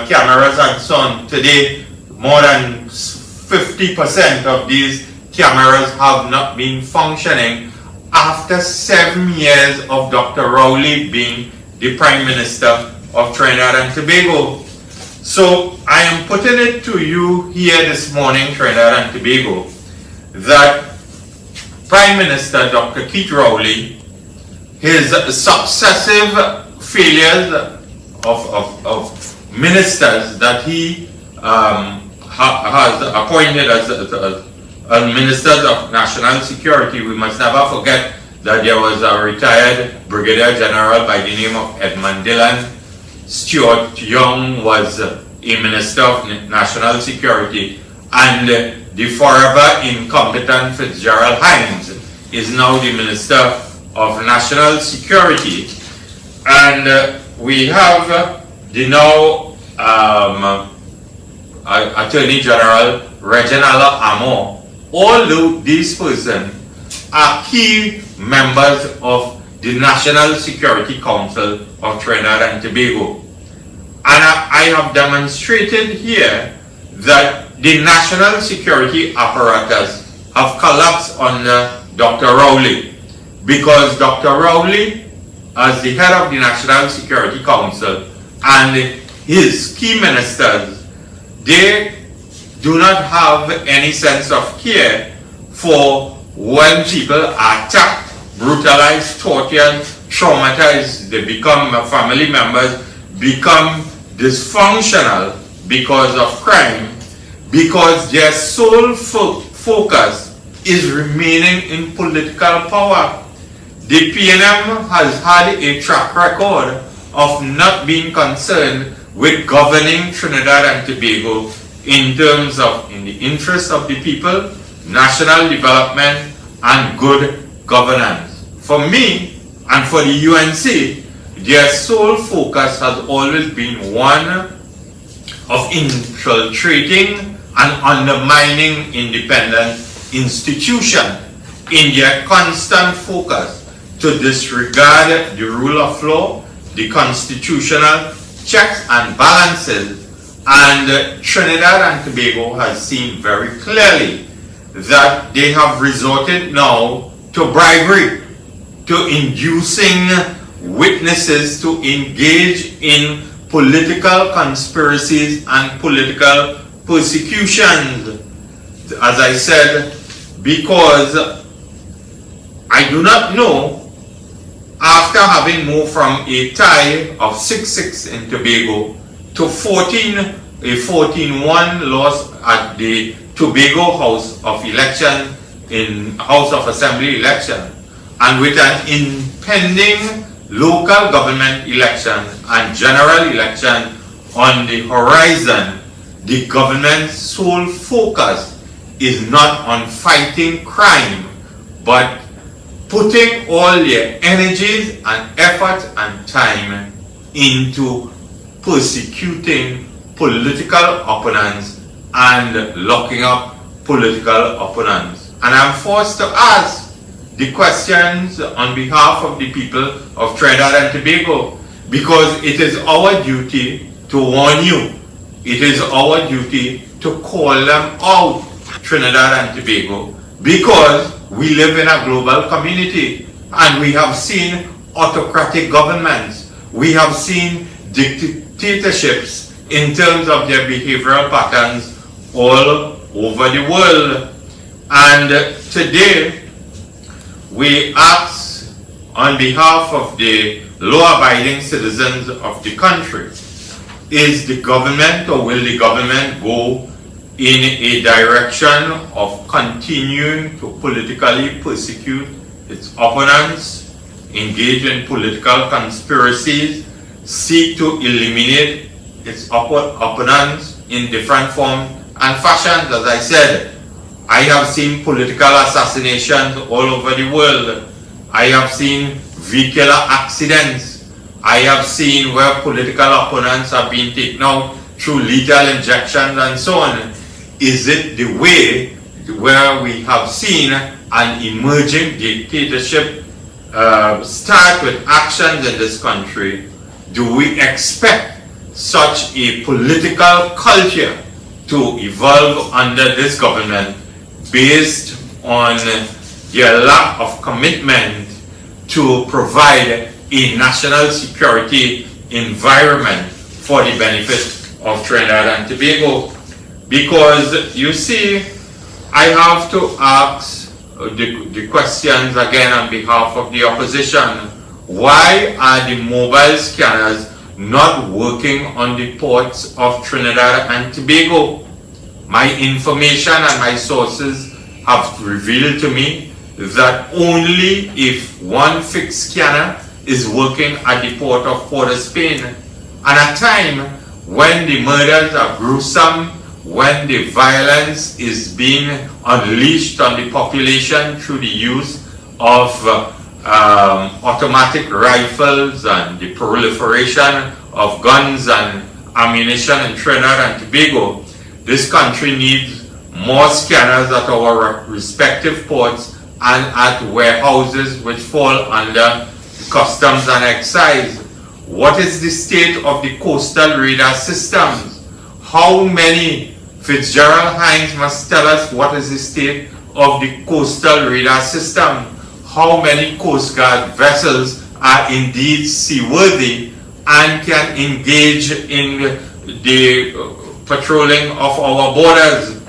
cameras and so on. Today, more than 50% of these cameras have not been functioning after 7 years of Dr. Rowley being the Prime Minister of Trinidad and Tobago. So I am putting it to you here this morning, Trinidad and Tobago, that Prime Minister Dr. Keith Rowley, his successive failures of ministers that he has appointed as ministers of national security. We must never forget that there was a retired Brigadier General by the name of Edmund Dillon. Stuart Young was a Minister of National Security, and the forever incompetent Fitzgerald Hines is now the Minister of National Security. And we have the now Attorney General Reginald Amo. All these persons are key members of the National Security Council of Trinidad and Tobago. And I have demonstrated here that the national security apparatus have collapsed under Dr. Rowley, because Dr. Rowley, as the head of the National Security Council, and his key ministers, they do not have any sense of care for when people are attacked, brutalized, tortured, traumatized. They become family members, become dysfunctional because of crime, because their sole focus is remaining in political power. The PNM has had a track record of not being concerned with governing Trinidad and Tobago in terms of, in the interest of the people, national development, and good governance. For me and for the UNC, their sole focus has always been one of infiltrating and undermining independent institutions in their constant focus to disregard the rule of law, the constitutional checks and balances. And Trinidad and Tobago has seen very clearly that they have resorted now to bribery, to inducing witnesses to engage in political conspiracies and political persecutions. As I said, because I do not know, after having moved from a tie of 6-6 in Tobago to 14-1 loss at the Tobago House of Election, in House of Assembly election, and with an impending local government election and general election on the horizon, the government's sole focus is not on fighting crime, but putting all their energies and effort and time into persecuting political opponents and locking up political opponents. And I'm forced to ask the questions on behalf of the people of Trinidad and Tobago, because it is our duty to warn you. It is our duty to call them out, Trinidad and Tobago, because we live in a global community and we have seen autocratic governments. We have seen dictatorships in terms of their behavioral patterns all over the world. And today, we ask on behalf of the law-abiding citizens of the country, is the government, or will the government go in a direction of continuing to politically persecute its opponents, engage in political conspiracies, seek to eliminate its opponents in different forms and fashions? As I said, I have seen political assassinations all over the world. I have seen vehicular accidents. I have seen where political opponents have been taken out through lethal injections and so on. Is it the way where we have seen an emerging dictatorship start with actions in this country, do we expect such a political culture to evolve under this government based on their lack of commitment to provide a national security environment for the benefit of Trinidad and Tobago? Because you see, I have to ask the questions again on behalf of the opposition. Why are the mobile scanners not working on the ports of Trinidad and Tobago? My information and my sources have revealed to me that only if one fixed scanner is working at the port of Port of Spain, and at a time when the murders are gruesome, when the violence is being unleashed on the population through the use of automatic rifles and the proliferation of guns and ammunition in Trinidad and Tobago, this country needs more scanners at our respective ports and at warehouses which fall under customs and excise. What is the state of the coastal radar systems? How many? Fitzgerald Hines must tell us what is the state of the coastal radar system. How many Coast Guard vessels are indeed seaworthy and can engage in the patrolling of our borders?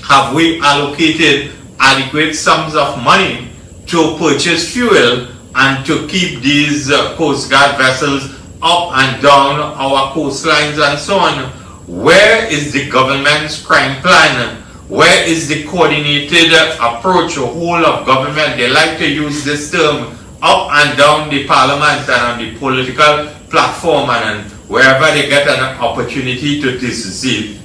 Have we allocated adequate sums of money to purchase fuel and to keep these Coast Guard vessels up and down our coastlines and so on? Where is the government's crime plan? Where is the coordinated approach, a whole of government? They like to use this term up and down the parliament and on the political platform, and wherever they get an opportunity to deceive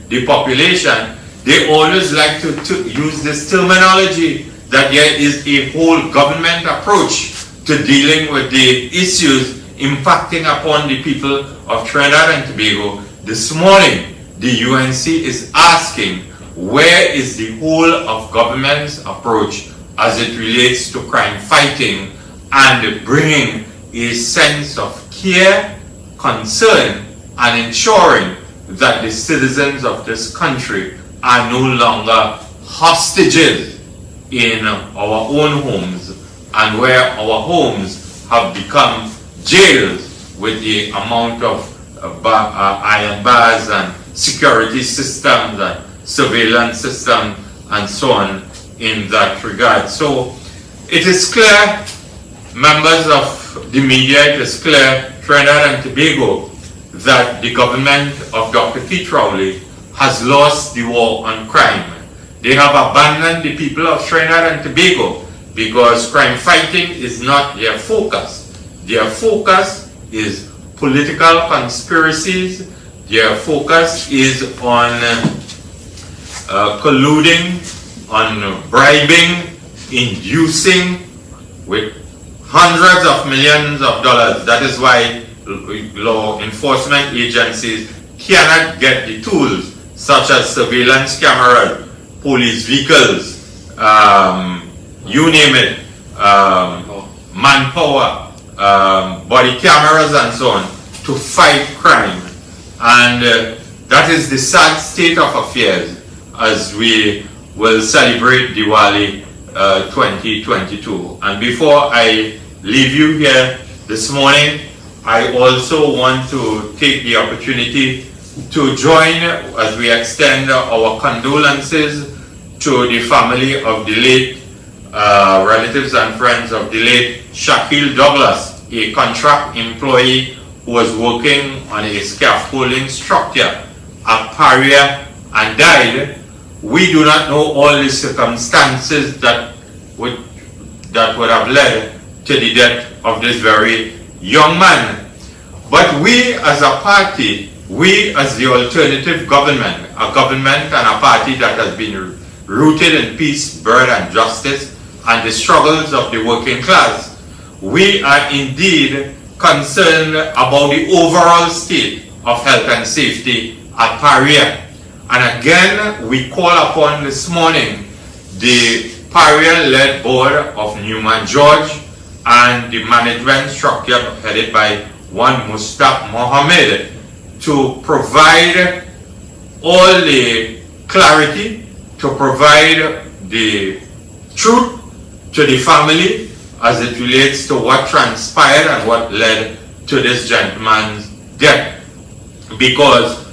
the population, they always like to use this terminology that there is a whole government approach to dealing with the issues impacting upon the people of Trinidad and Tobago. This morning, the UNC is asking, where is the whole of government's approach as it relates to crime fighting and bringing a sense of care, concern, and ensuring that the citizens of this country are no longer hostages in our own homes, and where our homes have become jails with the amount of iron bars and security systems and surveillance systems and so on in that regard. So it is clear, members of the media, it is clear, Trinidad and Tobago, that the government of Dr. Keith Rowley has lost the war on crime. They have abandoned the people of Trinidad and Tobago because crime fighting is not their focus. Their focus is political conspiracies. Their focus is on colluding, on bribing, inducing with hundreds of millions of dollars. That is why law enforcement agencies cannot get the tools such as surveillance cameras, police vehicles, you name it, manpower, body cameras and so on, to fight crime. And that is the sad state of affairs as we will celebrate Diwali 2022. And before I leave you here this morning, I also want to take the opportunity to join as we extend our condolences to the family of the late relatives and friends of the late Shaquille Douglas, a contract employee who was working on a scaffolding structure at Paria and died. We do not know all the circumstances that would have led to the death of this very young man. But we as a party, we as the alternative government, a government and a party that has been rooted in peace, birth and justice and the struggles of the working class, we are indeed concerned about the overall state of health and safety at Paria. And again, we call upon this morning the Paria-led board of Newman George and the management structure headed by one Mustaq Mohammed to provide all the clarity, to provide the truth to the family as it relates to what transpired and what led to this gentleman's death. Because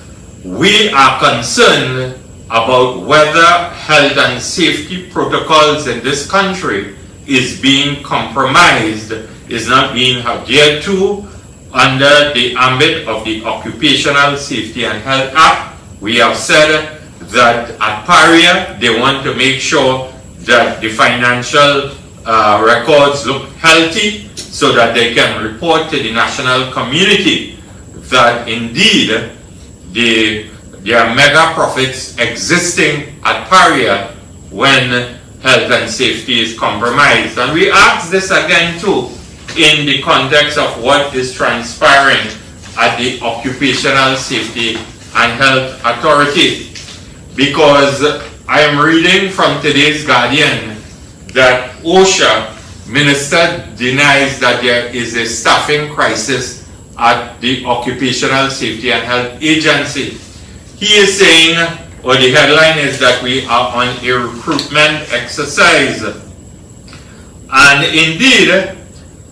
we are concerned about whether health and safety protocols in this country is being compromised, is not being adhered to under the ambit of the Occupational Safety and Health Act. We have said that at Paria, they want to make sure that the financial records look healthy so that they can report to the national community that indeed there are mega profits existing at Paria when health and safety is compromised. And we ask this again too in the context of what is transpiring at the Occupational Safety and Health Authority, because I am reading from today's Guardian that OSHA minister denies that there is a staffing crisis at the Occupational Safety and Health Agency. He is saying, or the headline is that we are on a recruitment exercise. And indeed,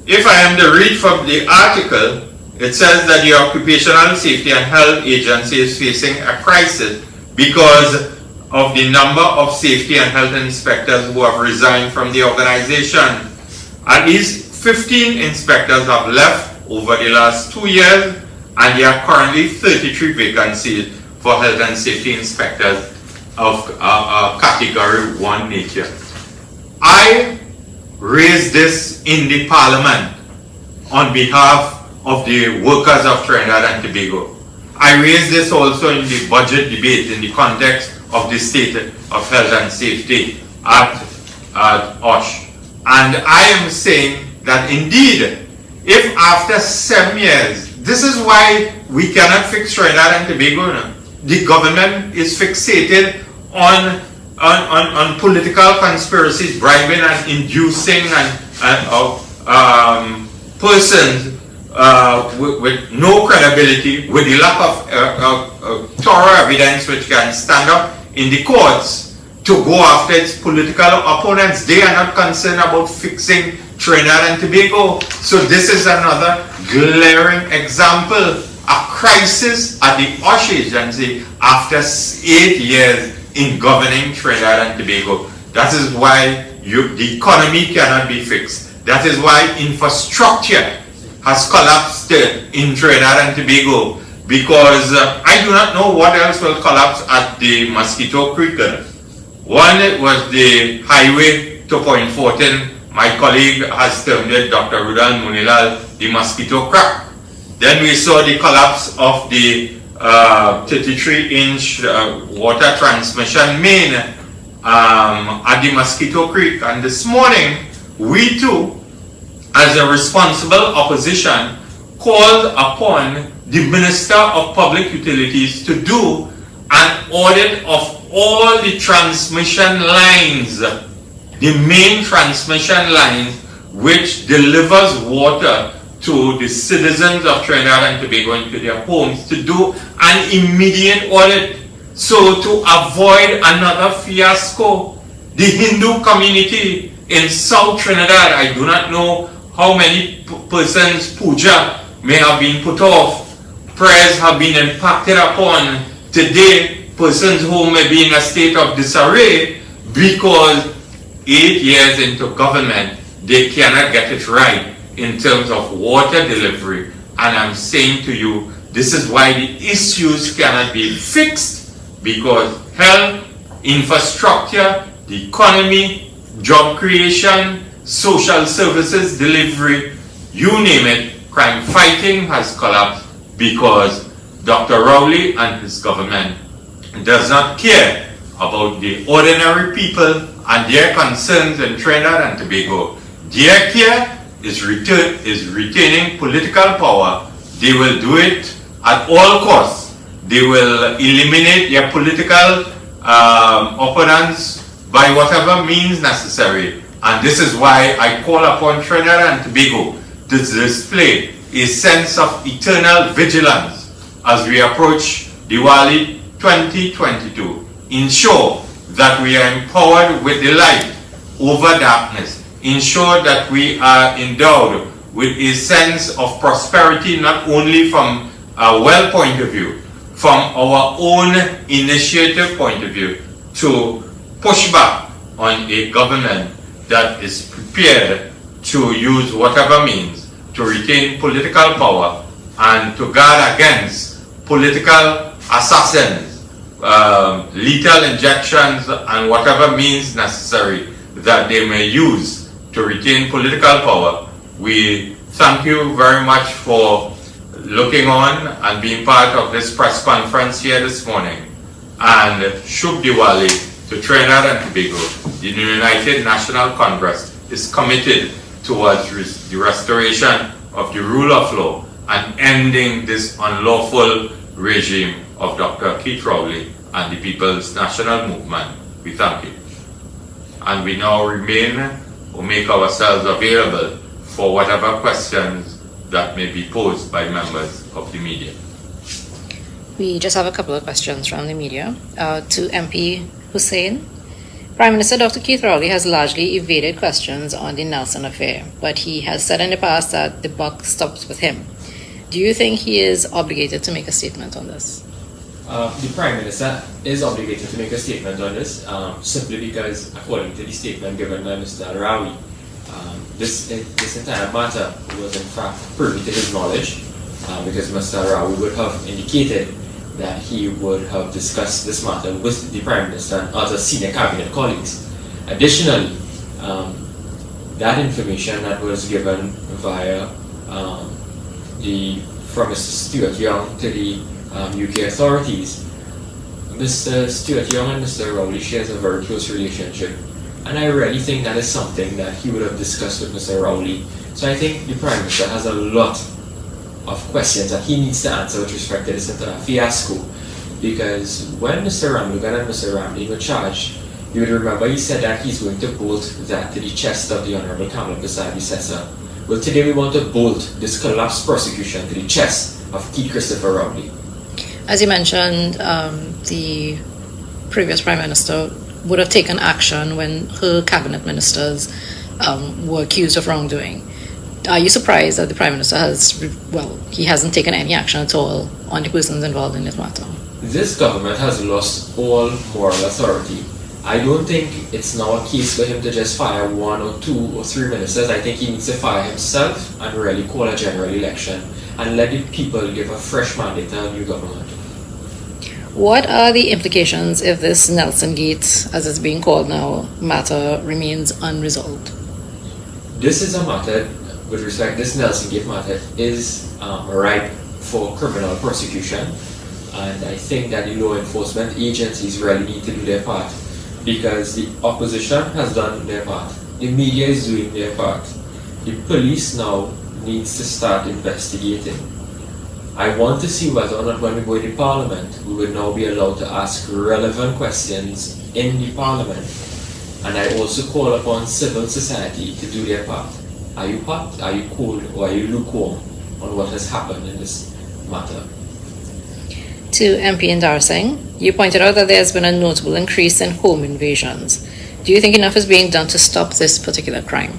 if I am to read from the article, it says that the Occupational Safety and Health Agency is facing a crisis because of the number of safety and health inspectors who have resigned from the organization. At least 15 inspectors have left over the last 2 years, and there are currently 33 vacancies for health and safety inspectors of category 1 nature. I raised this in the parliament on behalf of the workers of Trinidad and Tobago. I raised this also in the budget debate in the context of the state of health and safety at OSH. And I am saying that indeed, if after 7 years, this is why we cannot fix Trinidad and Tobago now. The government is fixated on political conspiracies, bribing and inducing persons with no credibility, with the lack of thorough evidence which can stand up in the courts to go after its political opponents. They are not concerned about fixing Trinidad and Tobago. So this is another glaring example. A crisis at the OSH agency after 8 years in governing Trinidad and Tobago. That is why the economy cannot be fixed. That is why infrastructure has collapsed in Trinidad and Tobago, because I do not know what else will collapse at the Mosquito Creek. One was the highway to Point Fortin. My colleague has termed it, Dr. Rudal Munilal, the Mosquito Crack. Then we saw the collapse of the 33-inch water transmission main at the Mosquito Creek. And this morning, we too, as a responsible opposition, called upon the Minister of Public Utilities to do an audit of all the transmission lines, the main transmission lines which delivers water to the citizens of Trinidad and Tobago into their homes, to do an immediate audit so to avoid another fiasco. The Hindu community in South Trinidad, I do not know how many persons puja may have been put off, prayers have been impacted upon. Today, persons who may be in a state of disarray because 8 years into government, they cannot get it right in terms of water delivery. And I'm saying to you, this is why the issues cannot be fixed, because health, infrastructure, the economy, job creation, social services delivery, you name it, crime fighting has collapsed because Dr. Rowley and his government does not care about the ordinary people and their concerns in Trinidad and Tobago. Their care is retaining political power. They will do it at all costs. They will eliminate their political opponents by whatever means necessary. And this is why I call upon Trinidad and Tobago to display a sense of eternal vigilance as we approach Diwali 2022. Ensure that we are empowered with the light over darkness. Ensure that we are endowed with a sense of prosperity, not only from a well point of view, from our own initiative point of view, to push back on a government that is prepared to use whatever means to retain political power and to guard against political assassins, lethal injections, and whatever means necessary that they may use to retain political power. We thank you very much for looking on and being part of this press conference here this morning. And Shubh Diwali to Trinidad and Tobago. The United National Congress is committed towards the restoration of the rule of law and ending this unlawful regime of Dr. Keith Rowley and the People's National Movement. We thank you. And we now remain or make ourselves available for whatever questions that may be posed by members of the media. We just have a couple of questions from the media. To MP Hussein, Prime Minister Dr. Keith Rowley has largely evaded questions on the Nelson affair, but he has said in the past that the buck stops with him. Do you think he is obligated to make a statement on this? The Prime Minister is obligated to make a statement on this, simply because, according to the statement given by Mr. Rowley, this entire matter was in fact privy to his knowledge, because Mr. Rowley would have indicated that he would have discussed this matter with the Prime Minister and other senior cabinet colleagues. Additionally, that information that was given via from Mr. Stuart Young to the UK authorities, Mr. Stuart Young and Mr. Rowley shares a very close relationship, and I really think that is something that he would have discussed with Mr. Rowley. So I think the Prime Minister has a lot of questions that he needs to answer with respect to this entire fiasco, because when Mr. Ramlugan and Mr. Ramley were charged, you would remember he said that he's going to bolt that to the chest of the Honorable Kamala Prasad Sessa. Well, today we want to bolt this collapsed prosecution to the chest of Keith Christopher Rowley. As you mentioned, the previous Prime Minister would have taken action when her cabinet ministers were accused of wrongdoing. Are you surprised that the Prime Minister he hasn't taken any action at all on the persons involved in this matter? This government has lost all moral authority. I don't think it's now a case for him to just fire 1 or 2 or 3 ministers. I think he needs to fire himself and really call a general election and let the people give a fresh mandate to a new government. What are the implications if this Nelson Gate, as it's being called now, matter remains unresolved? This is a matter, with respect, this Nelson Gate matter is ripe for criminal prosecution, and I think that the law enforcement agencies really need to do their part, because the opposition has done their part, the media is doing their part, the police now needs to start investigating. I want to see whether or not when we go into Parliament, we will now be allowed to ask relevant questions in the Parliament. And I also call upon civil society to do their part. Are you hot, are you cold, or are you lukewarm on what has happened in this matter? To MP Indarsingh, you pointed out that there's been a notable increase in home invasions. Do you think enough is being done to stop this particular crime?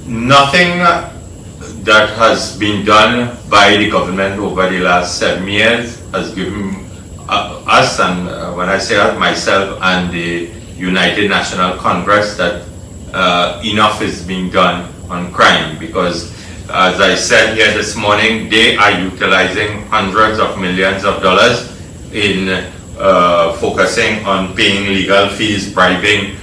Nothing that has been done by the government over the last 7 years has given us, and when I say that, myself and the United National Congress, that enough is being done on crime, because as I said here this morning, they are utilizing hundreds of millions of dollars in focusing on paying legal fees, bribing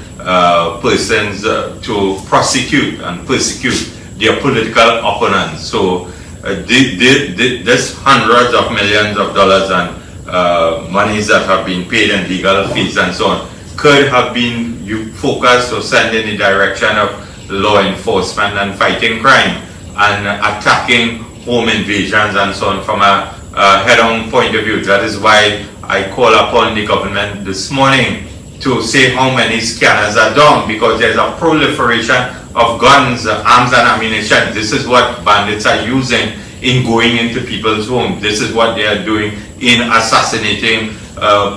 persons to prosecute and persecute their political opponents. So this hundreds of millions of dollars and monies that have been paid in legal fees and so on could have been focused or sent in the direction of law enforcement and fighting crime and attacking home invasions and so on from a head-on point of view. That is why I call upon the government this morning to say how many scanners are down, because there's a proliferation of guns, arms and ammunition. This is what bandits are using in going into people's homes. This is what they are doing in assassinating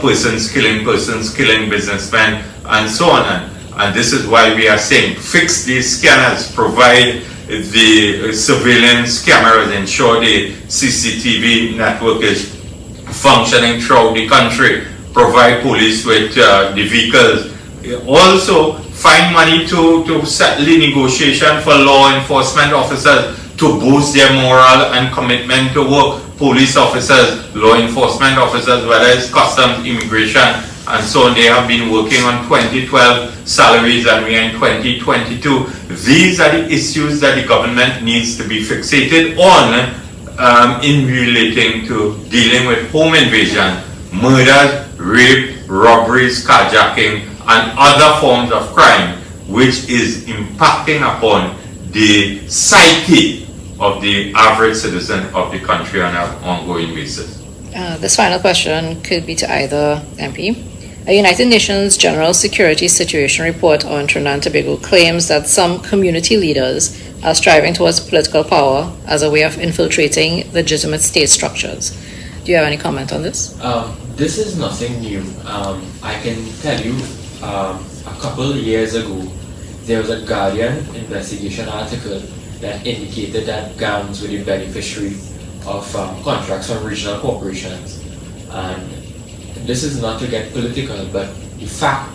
persons, killing businessmen, and so on. And this is why we are saying fix these scanners, provide the surveillance cameras, ensure the CCTV network is functioning throughout the country, provide police with the vehicles. Also, find money to settle the negotiation for law enforcement officers to boost their moral and commitment to work. Police officers, law enforcement officers, whether it's customs, immigration, and so on, they have been working on 2012 salaries and we are in 2022. These are the issues that the government needs to be fixated on in relating to dealing with home invasion, murders, rape, robberies, carjacking, and other forms of crime, which is impacting upon the psyche of the average citizen of the country on an ongoing basis. This final question could be to either MP. A United Nations General Security Situation Report on Trinidad and Tobago claims that some community leaders are striving towards political power as a way of infiltrating legitimate state structures. Do you have any comment on this? This is nothing new. I can tell you, a couple of years ago, there was a Guardian investigation article that indicated that gangs were the beneficiary of contracts from regional corporations. And this is not to get political, but the fact,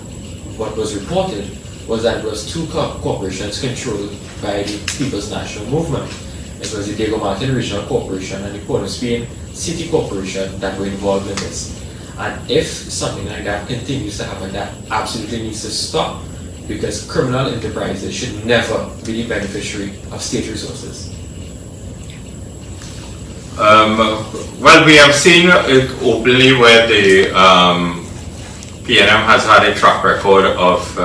what was reported was that it was two corporations controlled by the People's National Movement. It was the Diego Martin Regional Corporation and the Port of Spain City Corporation that were involved in this. And if something like that continues to happen, that absolutely needs to stop, because criminal enterprises should never be the beneficiary of state resources. Well, we have seen it openly where the PNM has had a track record of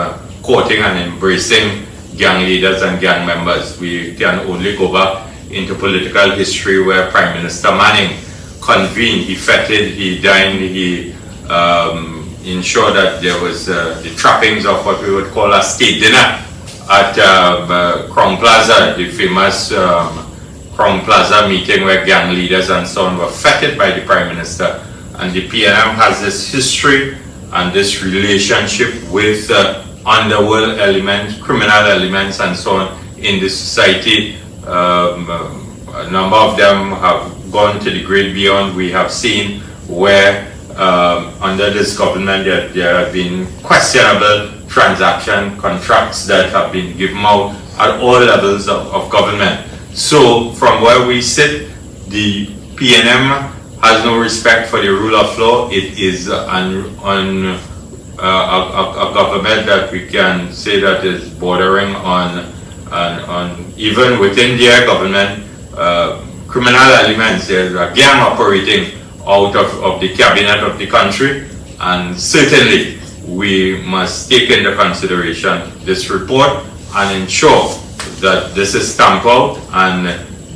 courting and embracing gang leaders and gang members. We can only go back into political history where Prime Minister Manning convened, he feted, he dined, he ensured that there was the trappings of what we would call a state dinner at Crown Plaza, the famous Crown Plaza meeting where gang leaders and so on were feted by the Prime Minister. And the PNM has this history and this relationship with underworld elements, criminal elements and so on in the society. A number of them have gone to the great beyond. We have seen where under this government there have been questionable transaction contracts that have been given out at all levels of government. So from where we sit, the PNM has no respect for the rule of law. It is a government that we can say that is bordering on even within their government, criminal elements. There's a gang operating out of the cabinet of the country, and certainly we must take into consideration this report and ensure that this is stamped out and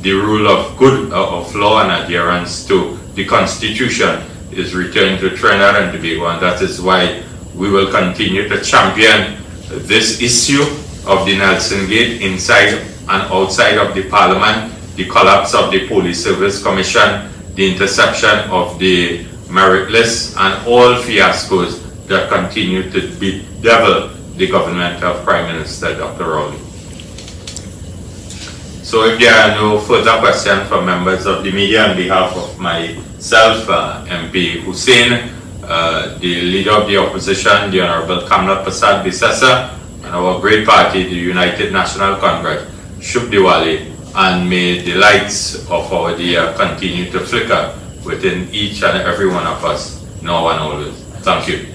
the rule of of law and adherence to the Constitution is returned to Trinidad and Tobago, and that is why we will continue to champion this issue of the Nelson Gate inside and outside of the Parliament, the collapse of the Police Service Commission, the interception of the merit list, and all fiascos that continue to bedevil the government of Prime Minister Dr. Rowley. So if there are no further questions from members of the media, on behalf of myself, MP Hussein, the leader of the opposition, the Honorable Kamla Prasad Bisasa, and our great party, the United National Congress, Shubh Diwali, and may the lights of our day continue to flicker within each and every one of us, now and always. Thank you.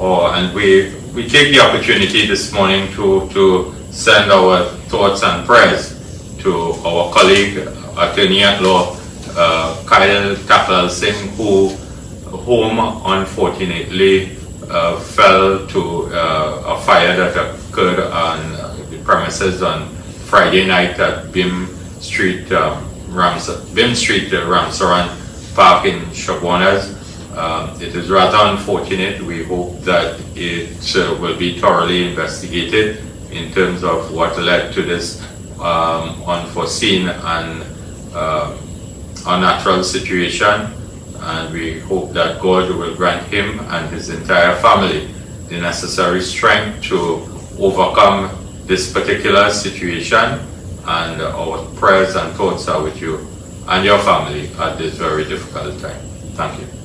And we take the opportunity this morning to send our thoughts and prayers to our colleague, attorney at law, Kyle Takal Singh, who home unfortunately fell to a fire that occurred on the premises on Friday night at Bim Street, Ramsaran Park in Chaguanas. It is rather unfortunate. We hope that it will be thoroughly investigated in terms of what led to this unforeseen and unnatural situation, and we hope that God will grant him and his entire family the necessary strength to overcome this particular situation, and our prayers and thoughts are with you and your family at this very difficult time. Thank you.